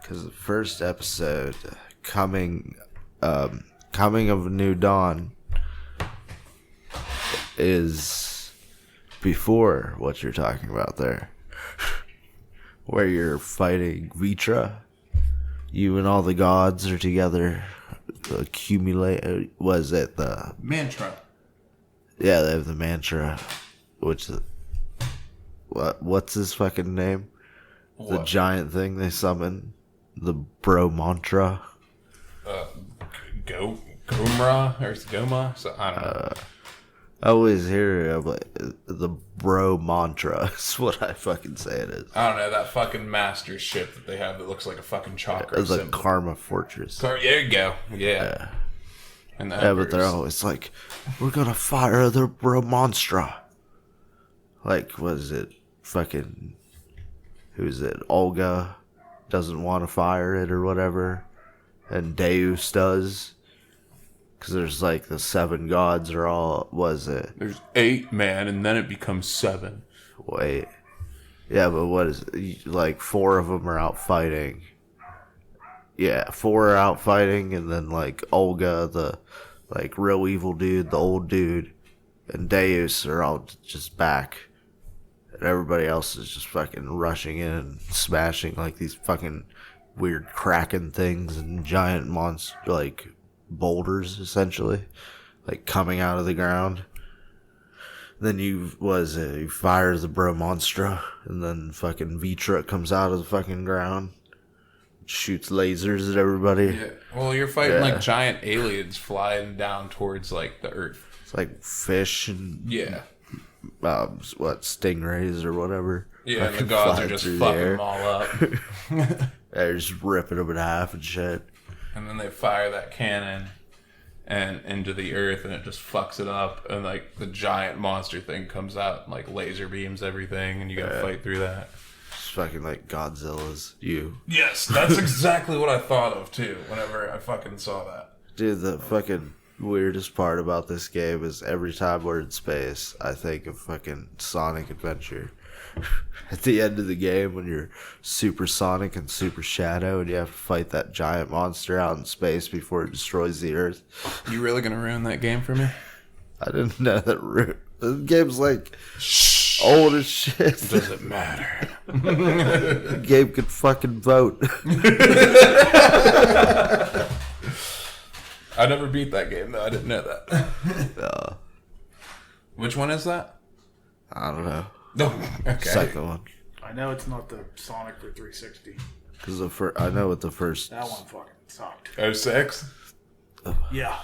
Because the first episode, Coming of a New Dawn, is before what you're talking about there. Where you're fighting Vitra. You and all the gods are together. Accumulate. Was it the Mantra? Yeah, they have the mantra. Which what's his fucking name? What? The giant thing they summon. The bro mantra. Gomra or Goma? So I don't know. I always hear of like the bro mantra is what I fucking say it is. I don't know, that fucking master ship that they have that looks like a fucking chakra. It's like Karma Fortress. There you go. Yeah. And but they're always like, we're gonna fire the bro monstra. like, was it fucking, who's it? Olga doesn't want to fire it or whatever, and Deus does. Because there's like the 7 gods are all, was it? There's 8, man, and then it becomes 7. Wait. Yeah, but what is it? Like 4 of them are out fighting. Yeah, 4 are out fighting, and then like Olga, the like real evil dude, the old dude, and Deus are all just back. And everybody else is just fucking rushing in and smashing like these fucking weird kraken things and giant monster like boulders essentially, like coming out of the ground. Then you fire the Bro Monstra, and then fucking Vitra comes out of the fucking ground, shoots lasers at everybody. Yeah. Well, you're fighting like giant aliens flying down towards like the Earth. It's like fish and stingrays or whatever. Yeah, and the gods are just fucking them all up. They're just ripping them in half and shit. And then they fire that cannon and into the earth, and it just fucks it up, and like the giant monster thing comes out and like laser beams everything, and you gotta fight through that. It's fucking like Godzilla's you. Yes, that's exactly what I thought of too whenever I fucking saw that. Dude, the fucking weirdest part about this game is every time we're in space, I think of fucking Sonic Adventure. At the end of the game, when you're Super Sonic and Super Shadow, and you have to fight that giant monster out in space before it destroys the Earth. You really gonna ruin that game for me? I didn't know that. The game's like old as shit. Doesn't matter. The game could fucking vote. I never beat that game though. I didn't know that. Which one is that? I don't know. No, okay. Second one. I know it's not the Sonic for 360. Because I know what the first. That one fucking sucked. 06? Yeah.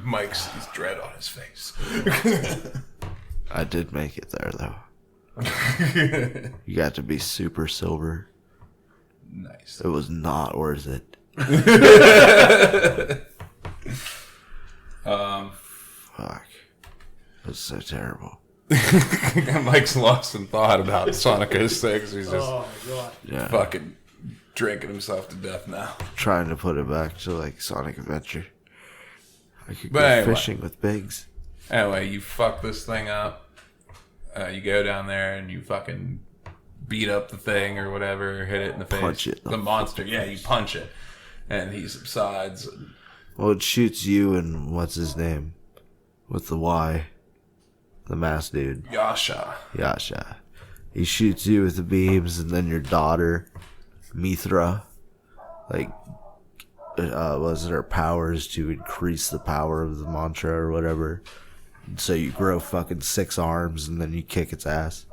Mike's dread on his face. I did make it there though. You got to be super silver. Nice. It was not worth it. Fuck. It was so terrible. Mike's lost in thought about Sonic 06. He's just Oh my god. fucking drinking himself to death now. Trying to put it back to like Sonic Adventure. I could But go anyway. fishing with pigs. Anyway, you fuck this thing up. You go down there and you fucking beat up the thing or whatever, hit it in the face. Punch it. The monster, yeah, you punch it. And he subsides. Well, it shoots you and what's his name? With the Y. The masked dude. Yasha. He shoots you with the beams, and then your daughter, Mithra, like, was her powers to increase the power of the mantra or whatever. So you grow fucking 6 arms, and then you kick its ass.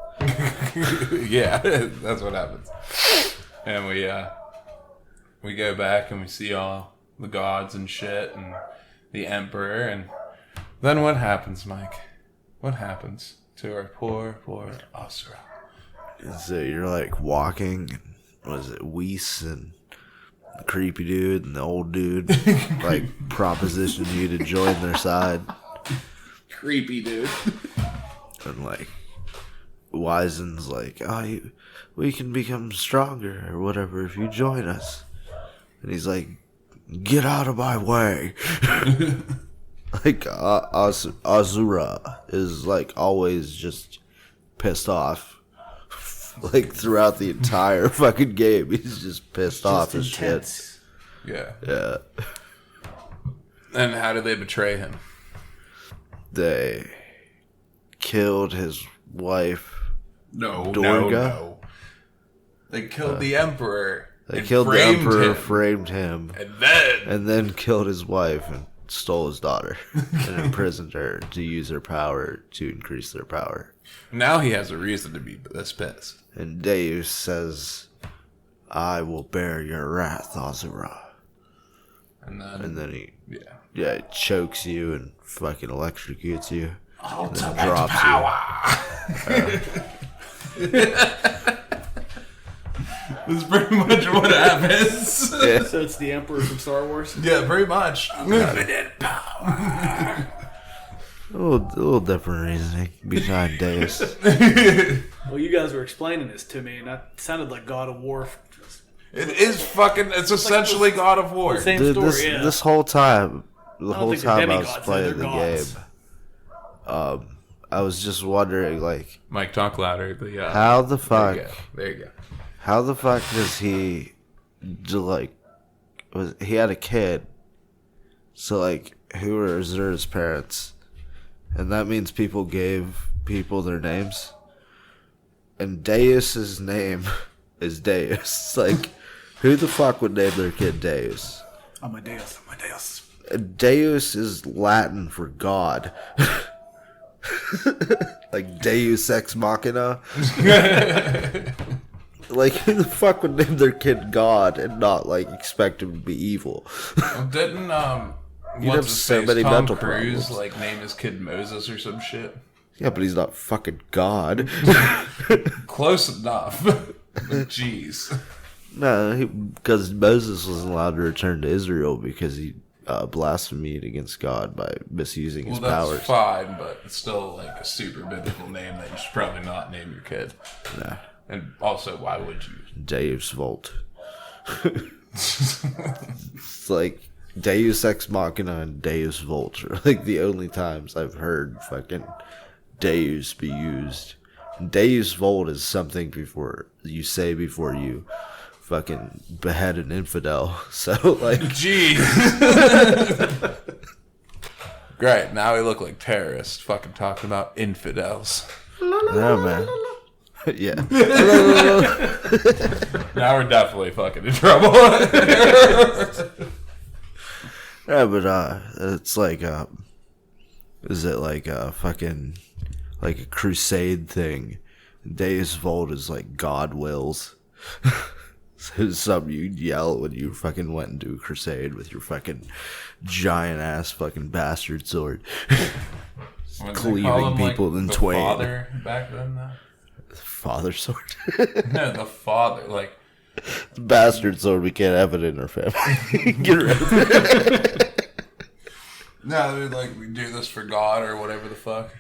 Yeah, that's what happens. And we go back and we see all the gods and shit and the emperor, and then what happens, Mike? What happens to our poor Asura? And so you're like walking, and was it Whis and the creepy dude and the old dude like propositioned you to join their side, Creepy dude. and like Wisen's like, we can become stronger or whatever if you join us, and he's like, get out of my way. Like Asura is like always just pissed off. Like throughout the entire fucking game, he's just pissed off as shit. Yeah. Yeah. And how did they betray him? They killed his wife. No, Dorga? no. They killed the emperor. They and killed the framed emperor, him. framed him, And then and killed his wife and stole his daughter and imprisoned her to use her power to increase their power. now he has a reason to be this pissed. And Deus says, I will bear your wrath, Asura. And And then he yeah. he chokes you and fucking electrocutes you. Ultimate drops you. power. That's pretty much what happens. Yeah. So it's the Emperor from Star Wars? Yeah, pretty much. Infinite power. little different reasoning behind Deus. Well, you guys were explaining this to me, and that sounded like God of War. It is fucking. It's essentially God of War. Same Dude, story, this whole time, don't think they're I was demigods, though, playing they're the gods. game, I was just wondering, like, Mike, talk louder. how the fuck, There you go. how the fuck does he, he had a kid, so, like, who are ASURA'S parents? And that means people gave people their names. And Deus's name is Deus. Like, who the fuck would name their kid Deus? Amadeus. Deus is Latin for God. Like Deus Ex Machina. Like, who the fuck would name their kid God and not, like, expect him to be evil? Didn't You'd have so many Tom mental Cruise problems. like name his kid Moses or some shit? Yeah, but he's not fucking God. Close enough. But jeez. No, because Moses wasn't allowed to return to Israel because he blasphemed against God by misusing his Well, that's powers. fine, but it's still like a super biblical name that you should probably not name your kid. Nah. And also, why would you? Deus Volt. It's like Deus Ex Machina and Deus Volt are like the only times I've heard fucking Deus be used. Deus Volt is something before you say before you fucking behead an infidel. So, like, Jeez. Great, now we look like terrorists fucking talking about infidels. no, man. Yeah. Now we're definitely fucking in trouble. Yeah, but it's like is it like a fucking like a crusade thing? Deus Volt is like God wills. So it's something you'd yell when you fucking went into a crusade with your fucking giant ass fucking bastard sword. Cleaving people in twain. Father back then, though? Father sword. No, the father, like. Bastard sword, we can't have it in our family. Get rid of it. No, they're like, we do this for God or whatever the fuck.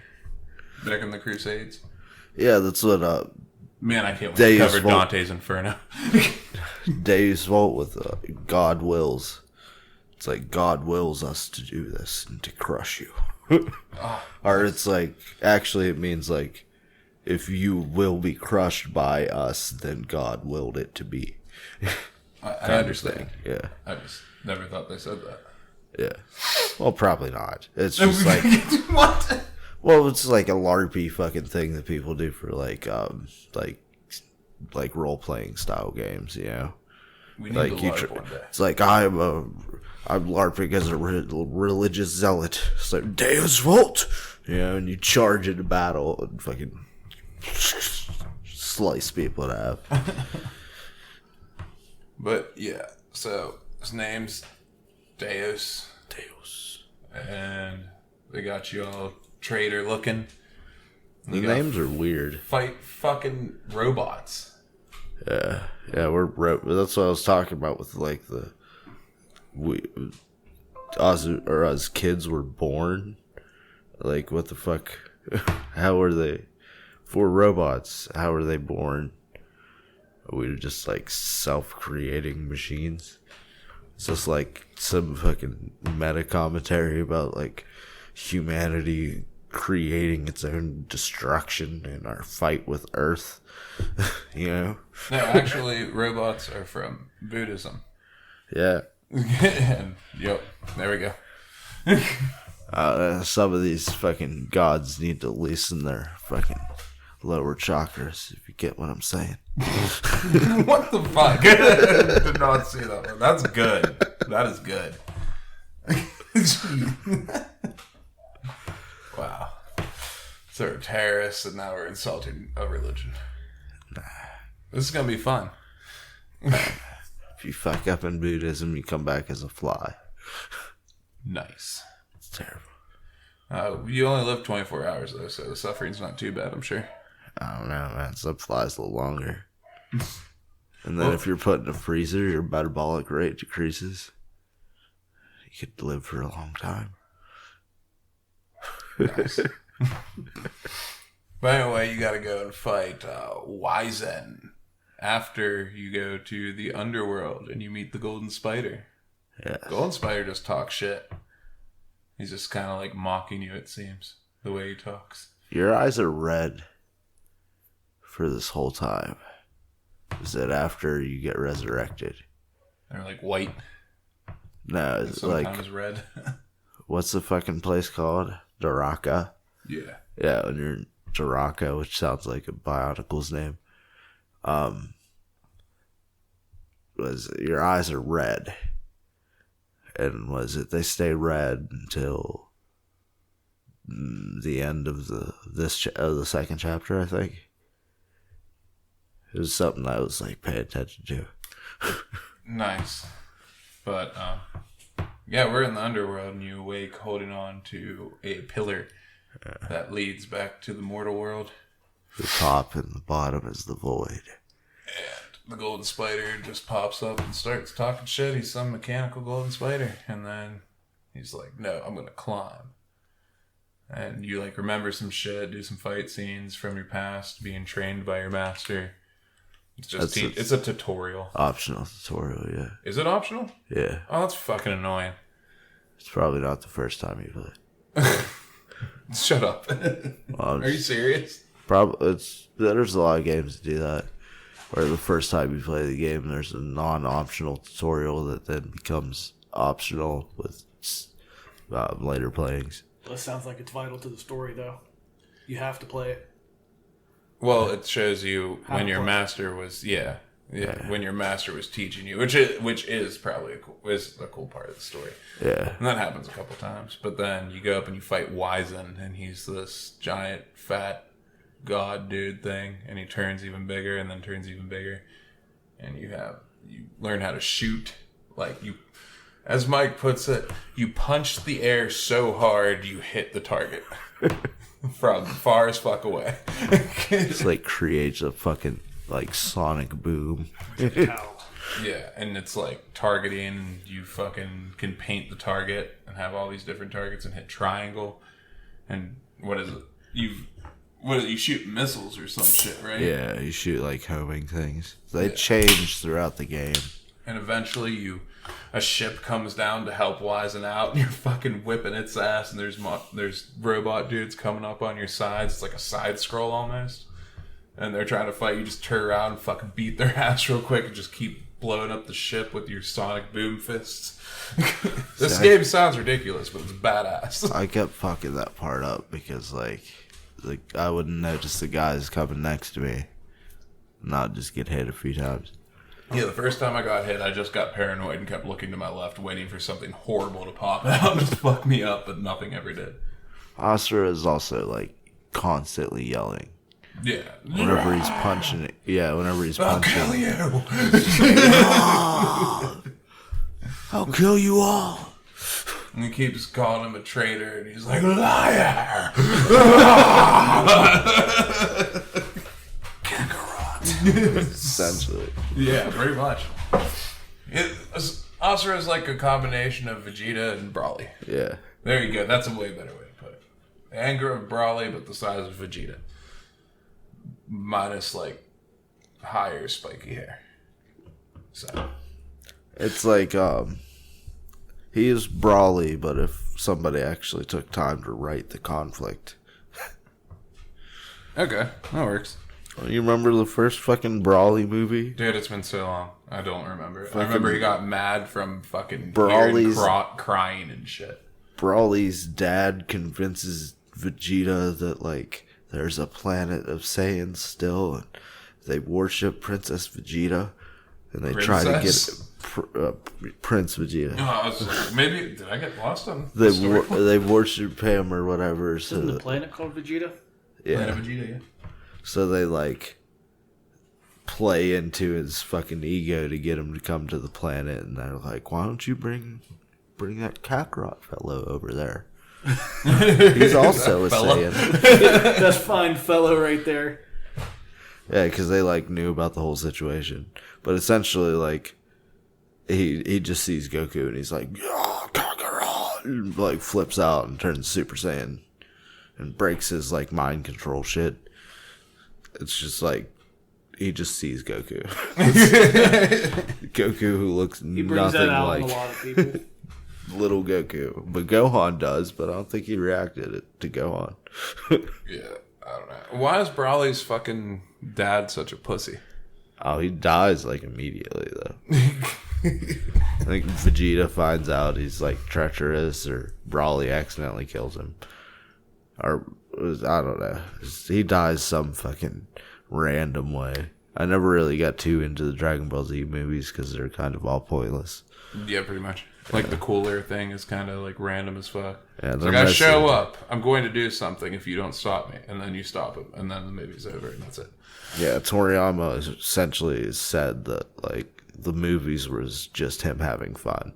Back in the Crusades. Yeah, that's what Man, I can't wait Deus to cover Volt. Dante's Inferno. Deus Volt with God wills. It's like God wills us to do this and to crush you. Or it's like, actually it means like, if you will be crushed by us, then God willed it to be. I understand. Yeah. I just never thought they said that. Yeah. Well, probably not. It's just like, What? well, it's like a LARPy fucking thing that people do for like role playing style games, you know? We need Like to LARP one day. it's like I'm LARPing as a religious zealot. It's like Deus Volt, you know, and you charge into battle and fucking slice people in half. But yeah, so his name's Deus, and they got you all traitor looking. The names are weird. Fight fucking robots. Yeah, that's what I was talking about with like us kids were born. Like, what the fuck? How are they? For robots, how are they born? Are we just like self-creating machines? It's just like some fucking meta commentary about like humanity creating its own destruction in our fight with Earth. You know? No, actually, robots are from Buddhism. Yeah. And, yep, there we go. Some of these fucking gods need to loosen their fucking lower chakras, if you get what I'm saying. What the fuck? Did not see that one. That's good. That is good. Wow. So we're terrorists and now we're insulting a religion. This is going to be fun. If you fuck up in Buddhism, you come back as a fly. Nice. It's terrible. You only live 24 hours, though, so the suffering's not too bad, I'm sure. I don't know, man. Some flies a little longer. And then if you're put in a freezer, your metabolic rate decreases. You could live for a long time. Nice. But anyway, you gotta go and fight Wizen after you go to the underworld and you meet the Golden Spider. Yeah. Golden Spider just talks shit. He's just kind of like mocking you, it seems, the way he talks. Your eyes are red for this whole time. Is it after you get resurrected? They're like white. No, it's like sometimes red. what's the fucking place called? Daraka. Yeah. Yeah, when you're in Daraka, which sounds like a Bionicle's name. Was your eyes are red, and was it they stay red until the end of the second chapter? I think it was something I was like paying attention to. Nice. But yeah, we're in the underworld, and you awake holding on to a pillar that leads back to the mortal world. The top and the bottom is the void. And the Golden Spider just pops up and starts talking shit. He's some mechanical Golden Spider. And then he's like, no, I'm going to climb. And you like remember some shit, do some fight scenes from your past, being trained by your master. It's just it's a tutorial. Optional tutorial, yeah. Is it optional? Yeah. Oh, that's fucking annoying. It's probably not the first time you play. Shut up. Are you serious? Probably there's a lot of games that do that. Where the first time you play the game, there's a non-optional tutorial that then becomes optional with later playings. Well, that sounds like it's vital to the story, though. You have to play it. Well, it shows you How when your to play. master was when your master was teaching you, which is probably a cool part of the story. Yeah. And that happens a couple times. But then you go up and you fight Wizen, and he's this giant, fat god dude thing, and he turns even bigger and then turns even bigger. And you learn how to shoot. Like you, as Mike puts it, you punch the air so hard you hit the target. From far as fuck away. It's like creates a fucking like sonic boom. Yeah, and it's like targeting. You fucking can paint the target and have all these different targets and hit triangle. And what is it? You shoot missiles or some shit, right? Yeah, you shoot like homing things. They change throughout the game. And eventually a ship comes down to help Wizen out, and you're fucking whipping its ass, and there's robot dudes coming up on your sides. It's like a side scroll almost. And they're trying to fight. You just turn around and fucking beat their ass real quick and just keep blowing up the ship with your sonic boom fists. This game sounds ridiculous, but it's badass. I kept fucking that part up because like I wouldn't notice the guys coming next to me, not just get hit a few times. Yeah, the first time I got hit, I just got paranoid and kept looking to my left, waiting for something horrible to pop out and just fuck me up, but nothing ever did. ASURA is also like constantly yelling. Yeah. Whenever he's punching it. Yeah, whenever he's punching. I'll kill you! I'll kill you all. And he keeps calling him a traitor, and he's like, liar! Essentially. Yeah, pretty much. ASURA is like a combination of Vegeta and Brawly. Yeah. There you go. That's a way better way to put it. The anger of Brawly, but the size of Vegeta. Minus, like, higher spiky hair. So. It's like, he is Brawly, but if somebody actually took time to write the conflict. Okay, that works. You remember the first fucking Brawly movie? Dude, it's been so long. I don't remember it. I remember he got mad from fucking Brawly's crying and shit. Brawly's dad convinces Vegeta that, like, there's a planet of Saiyans still, and they worship Princess Vegeta, and they try to get Prince Vegeta. No, I was like, maybe, did I get lost on They worship him or whatever. So Isn't the planet called Vegeta? Yeah. Planet Vegeta, yeah. So they, like, play into his fucking ego to get him to come to the planet, and they're like, why don't you bring that Kakarot fellow over there? He's also a Saiyan. That's fine fellow right there. Yeah, because they, like, knew about the whole situation. But essentially, like, he just sees Goku, and he's like, yeah, Kakarot! And, like, flips out and turns Super Saiyan. and breaks his like mind control shit. It's just like he just sees Goku. Goku who looks He brings nothing that out like in a lot of people. little Goku. But Gohan does, but I don't think he reacted to Gohan. Yeah, I don't know. Why is Broly's fucking dad such a pussy? Oh, he dies like immediately though. I think Vegeta finds out he's like treacherous, or Broly accidentally kills him, or I don't know. He dies some fucking random way. I never really got too into the Dragon Ball Z movies because they're kind of all pointless. Yeah, pretty much. Like the cooler thing is kind of like random as fuck. Yeah, It's like, I show up, I'm going to do something if you don't stop me, and then you stop him, and then the movie's over, and that's it. Yeah, Toriyama essentially said that like the movies was just him having fun.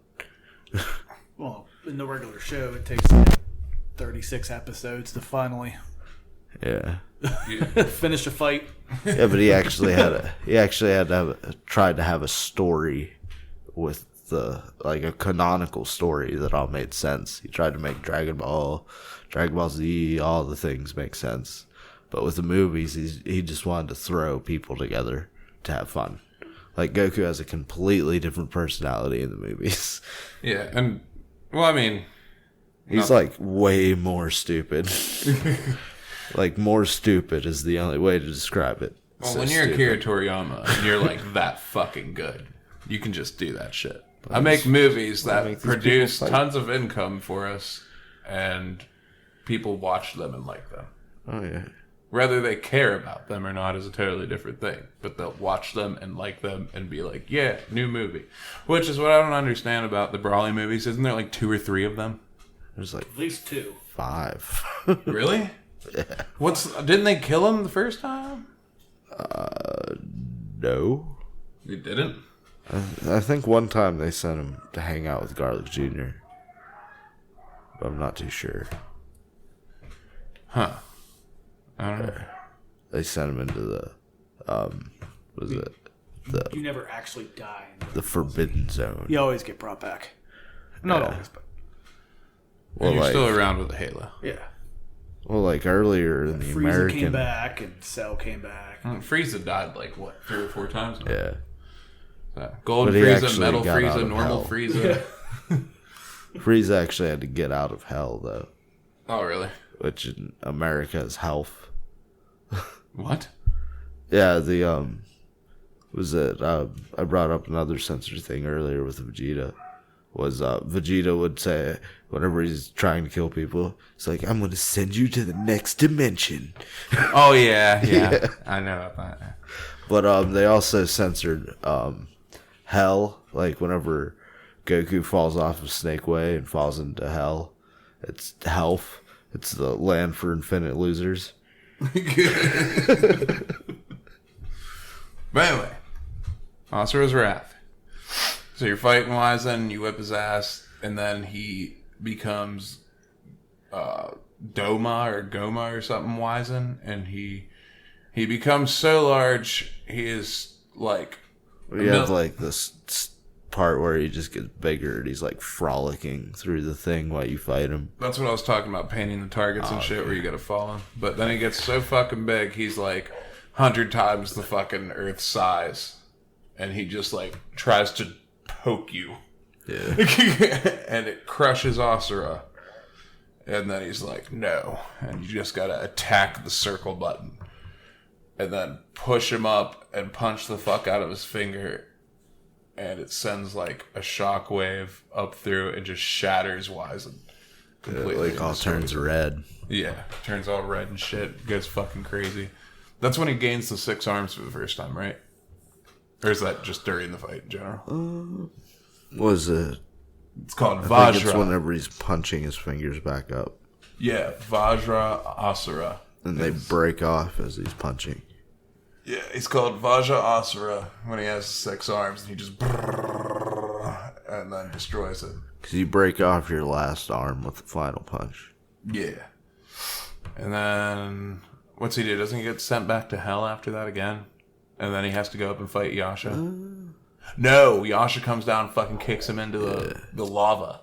Well, in the regular show, it takes like 36 episodes to finally Yeah. finish a fight. Yeah, but he actually had to tried to have a story with a canonical story that all made sense. He tried to make Dragon Ball Z, all the things make sense. But with the movies, he just wanted to throw people together to have fun. Like Goku has a completely different personality in the movies. Yeah, and well, I mean, He's like way more stupid. Like more stupid is the only way to describe it. well, So when you're stupid. Akira Toriyama, and you're like that fucking good, you can just do that shit. I make movies that make these produce people fight. tons of income for us, and people watch them and like them. Oh yeah. Whether they care about them or not is a totally different thing. But they'll watch them and like them and be like, yeah, new movie. Which is what I don't understand about the Broly movies. Isn't there like 2 or 3 of them? There's like At least 2. 5. Really? Yeah. Didn't they kill him the first time? No. They didn't? I think one time they sent him to hang out with Garlic Jr. But I'm not too sure. Huh. I don't know. They sent him into the was it You never actually die. the Forbidden Zone. You always get brought back. Not always, but Well, And you're like, still around with the Halo. yeah. well, like earlier in the Frieza American. came back and Cell came back. Frieza died like, what, 3 or 4 times? Yeah. Golden But he Frieza, actually Metal got out Frieza, of Normal hell. Frieza. Frieza actually had to get out of hell though, Oh, really? which in America is health. What? Yeah, the was it I brought up another censor thing earlier with Vegeta. Was Vegeta would say whenever he's trying to kill people, it's like, I'm gonna send you to the next dimension. Oh, yeah. I know about that. But they also censored hell, like whenever Goku falls off of Snake Way and falls into hell, it's health. It's the land for infinite losers. But anyway, ASURA'S Wrath. So you're fighting Wizen, you whip his ass, and then he becomes Doma or Goma or something Wizen, and he becomes so large, he is like... You have like this part where he just gets bigger and he's like frolicking through the thing while you fight him. That's what I was talking about, painting the targets and shit where you gotta follow him. But then he gets so fucking big, he's like 100 times the fucking Earth's size. And he just like tries to poke you. Yeah. And it crushes Asura. And then he's like, no. And you just gotta attack the circle button. And then push him up and punch the fuck out of his finger. And it sends like a shockwave up through and just shatters Wizen. Completely. Like all turns red. Yeah, turns all red and shit. Goes fucking crazy. That's when he gains the 6 arms for the first time, right? Or is that just during the fight in general? Was it? It's called I think it's Vajra. whenever he's punching his fingers back up. Yeah, Vajra Asura. And they break off as he's punching. Yeah, he's called Vajra Asura when he has 6 arms, and he just and then destroys it. Because you break off your last arm with the final punch. Yeah. And then what's he do? Doesn't he get sent back to hell after that again? And then he has to go up and fight Yasha? No, Yasha comes down and fucking kicks him into the lava.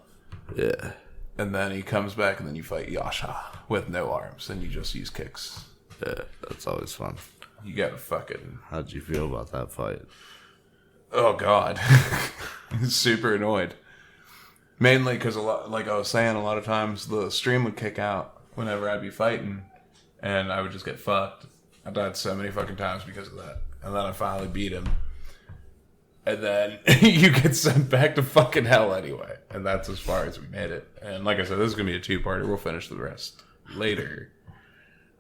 Yeah. And then he comes back, and then you fight Yasha with no arms, and you just use kicks. Yeah, that's always fun. You gotta fucking... How'd you feel about that fight? Oh, God. Super annoyed. Mainly because, like I was saying, a lot of times the stream would kick out whenever I'd be fighting, and I would just get fucked. I died so many fucking times because of that. And then I finally beat him. And then you get sent back to fucking hell anyway. And that's as far as we made it. And like I said, this is going to be a two-parter. We'll finish the rest later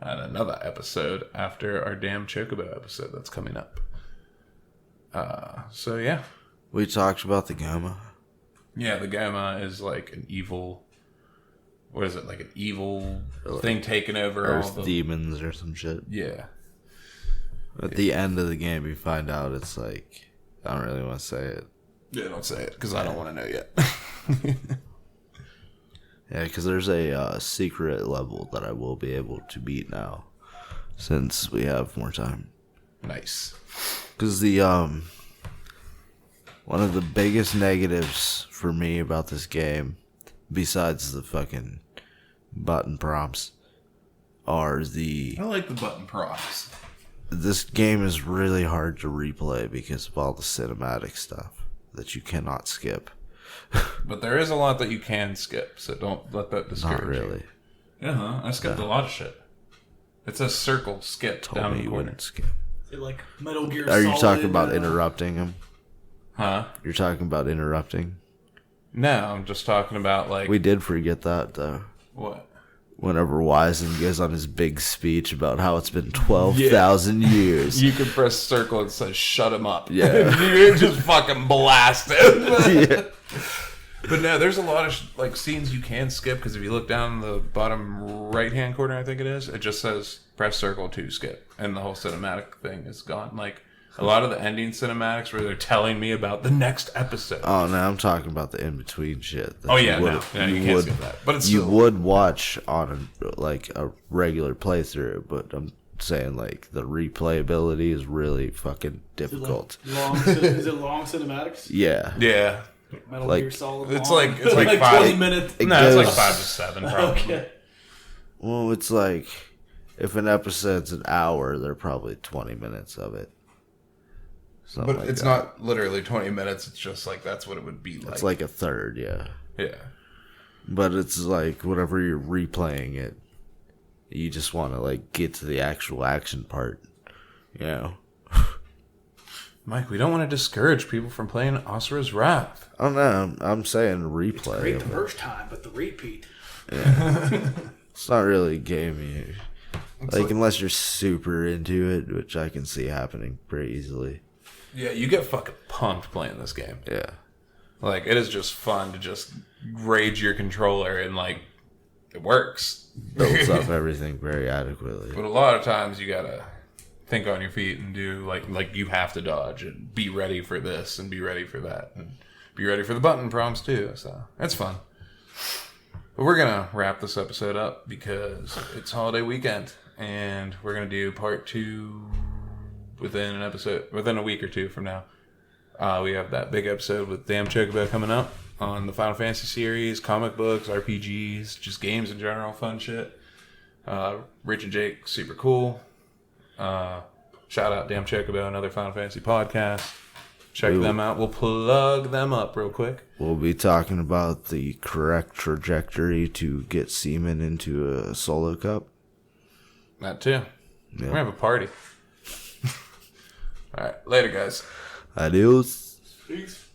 on another episode after our damn Chocobo episode that's coming up. So, yeah. We talked about the Goma. Yeah, the Goma is like an evil... What is it? Like an evil thing taking over all the... demons or some shit. Yeah. At the end of the game, you find out it's like... I don't really want to say it. Yeah, don't say it, because I don't want to know yet. Yeah, because there's a secret level that I will be able to beat now, since we have more time. Nice. Because the one of the biggest negatives for me about this game, besides the fucking button prompts, are I like the button prompts. This game is really hard to replay because of all the cinematic stuff that you cannot skip. But there is a lot that you can skip, so don't let that discourage Not really. you. Yeah, I skipped a lot of shit. It says circle skip Told down me the you corner. wouldn't skip. Is it like Metal Gear Are you Solid, talking about interrupting him? Huh? You're talking about interrupting? No, I'm just talking about like... We did forget that, though. What? Whenever Wiseman goes on his big speech about how it's been 12,000 years. You can press circle and say, shut him up. Yeah. You just fucking blast him. Yeah. But no, there's a lot of like scenes you can skip, because if you look down in the bottom right-hand corner, I think it is, it just says press circle to skip. And the whole cinematic thing is gone. Like, a lot of the ending cinematics where they're telling me about the next episode. Oh, no, I'm talking about the in-between shit. Oh, yeah, no, you can't skip that. But it's you still... would watch on a regular playthrough, but I'm saying, like, the replayability is really fucking difficult. Is it long cinematics? Yeah. Yeah. Metal Like, Gear Solid it's long? like 5 20 minutes. It No, it's like goes- 5 to 7, probably. Okay. Well, it's like, if an episode's an hour, they're probably 20 minutes of it. Something But like it's that. not literally 20 minutes. It's just like that's what it would be like. It's like a third, yeah. Yeah. But it's like, whenever you're replaying it, you just want to, like, get to the actual action part, you know? Mike, we don't want to discourage people from playing ASURA'S Wrath. I don't know. I'm saying replay. Great the of it. first time, but the repeat. It's not really a game you... like- unless you're super into it, which I can see happening pretty easily. Yeah, you get fucking pumped playing this game. Yeah. Like, it is just fun to just rage your controller and, like, it works. Builds up everything very adequately. But a lot of times you gotta think on your feet and do, like you have to dodge and be ready for this and be ready for that and be ready for the button prompts too. So, it's fun. But we're gonna wrap this episode up because it's holiday weekend and we're gonna do part 2 within a week or two from now. We have that big episode with Damn Chocobo coming up on the Final Fantasy series, comic books, RPGs, just games in general, fun shit. Rich and Jake, super cool. Shout out Damn Chocobo, another Final Fantasy podcast. Check them out. We'll plug them up real quick. We'll be talking about the correct trajectory to get Seaman into a solo cup. That too. Yeah. We're gonna have a party. All right, later, guys. Adios. Peace.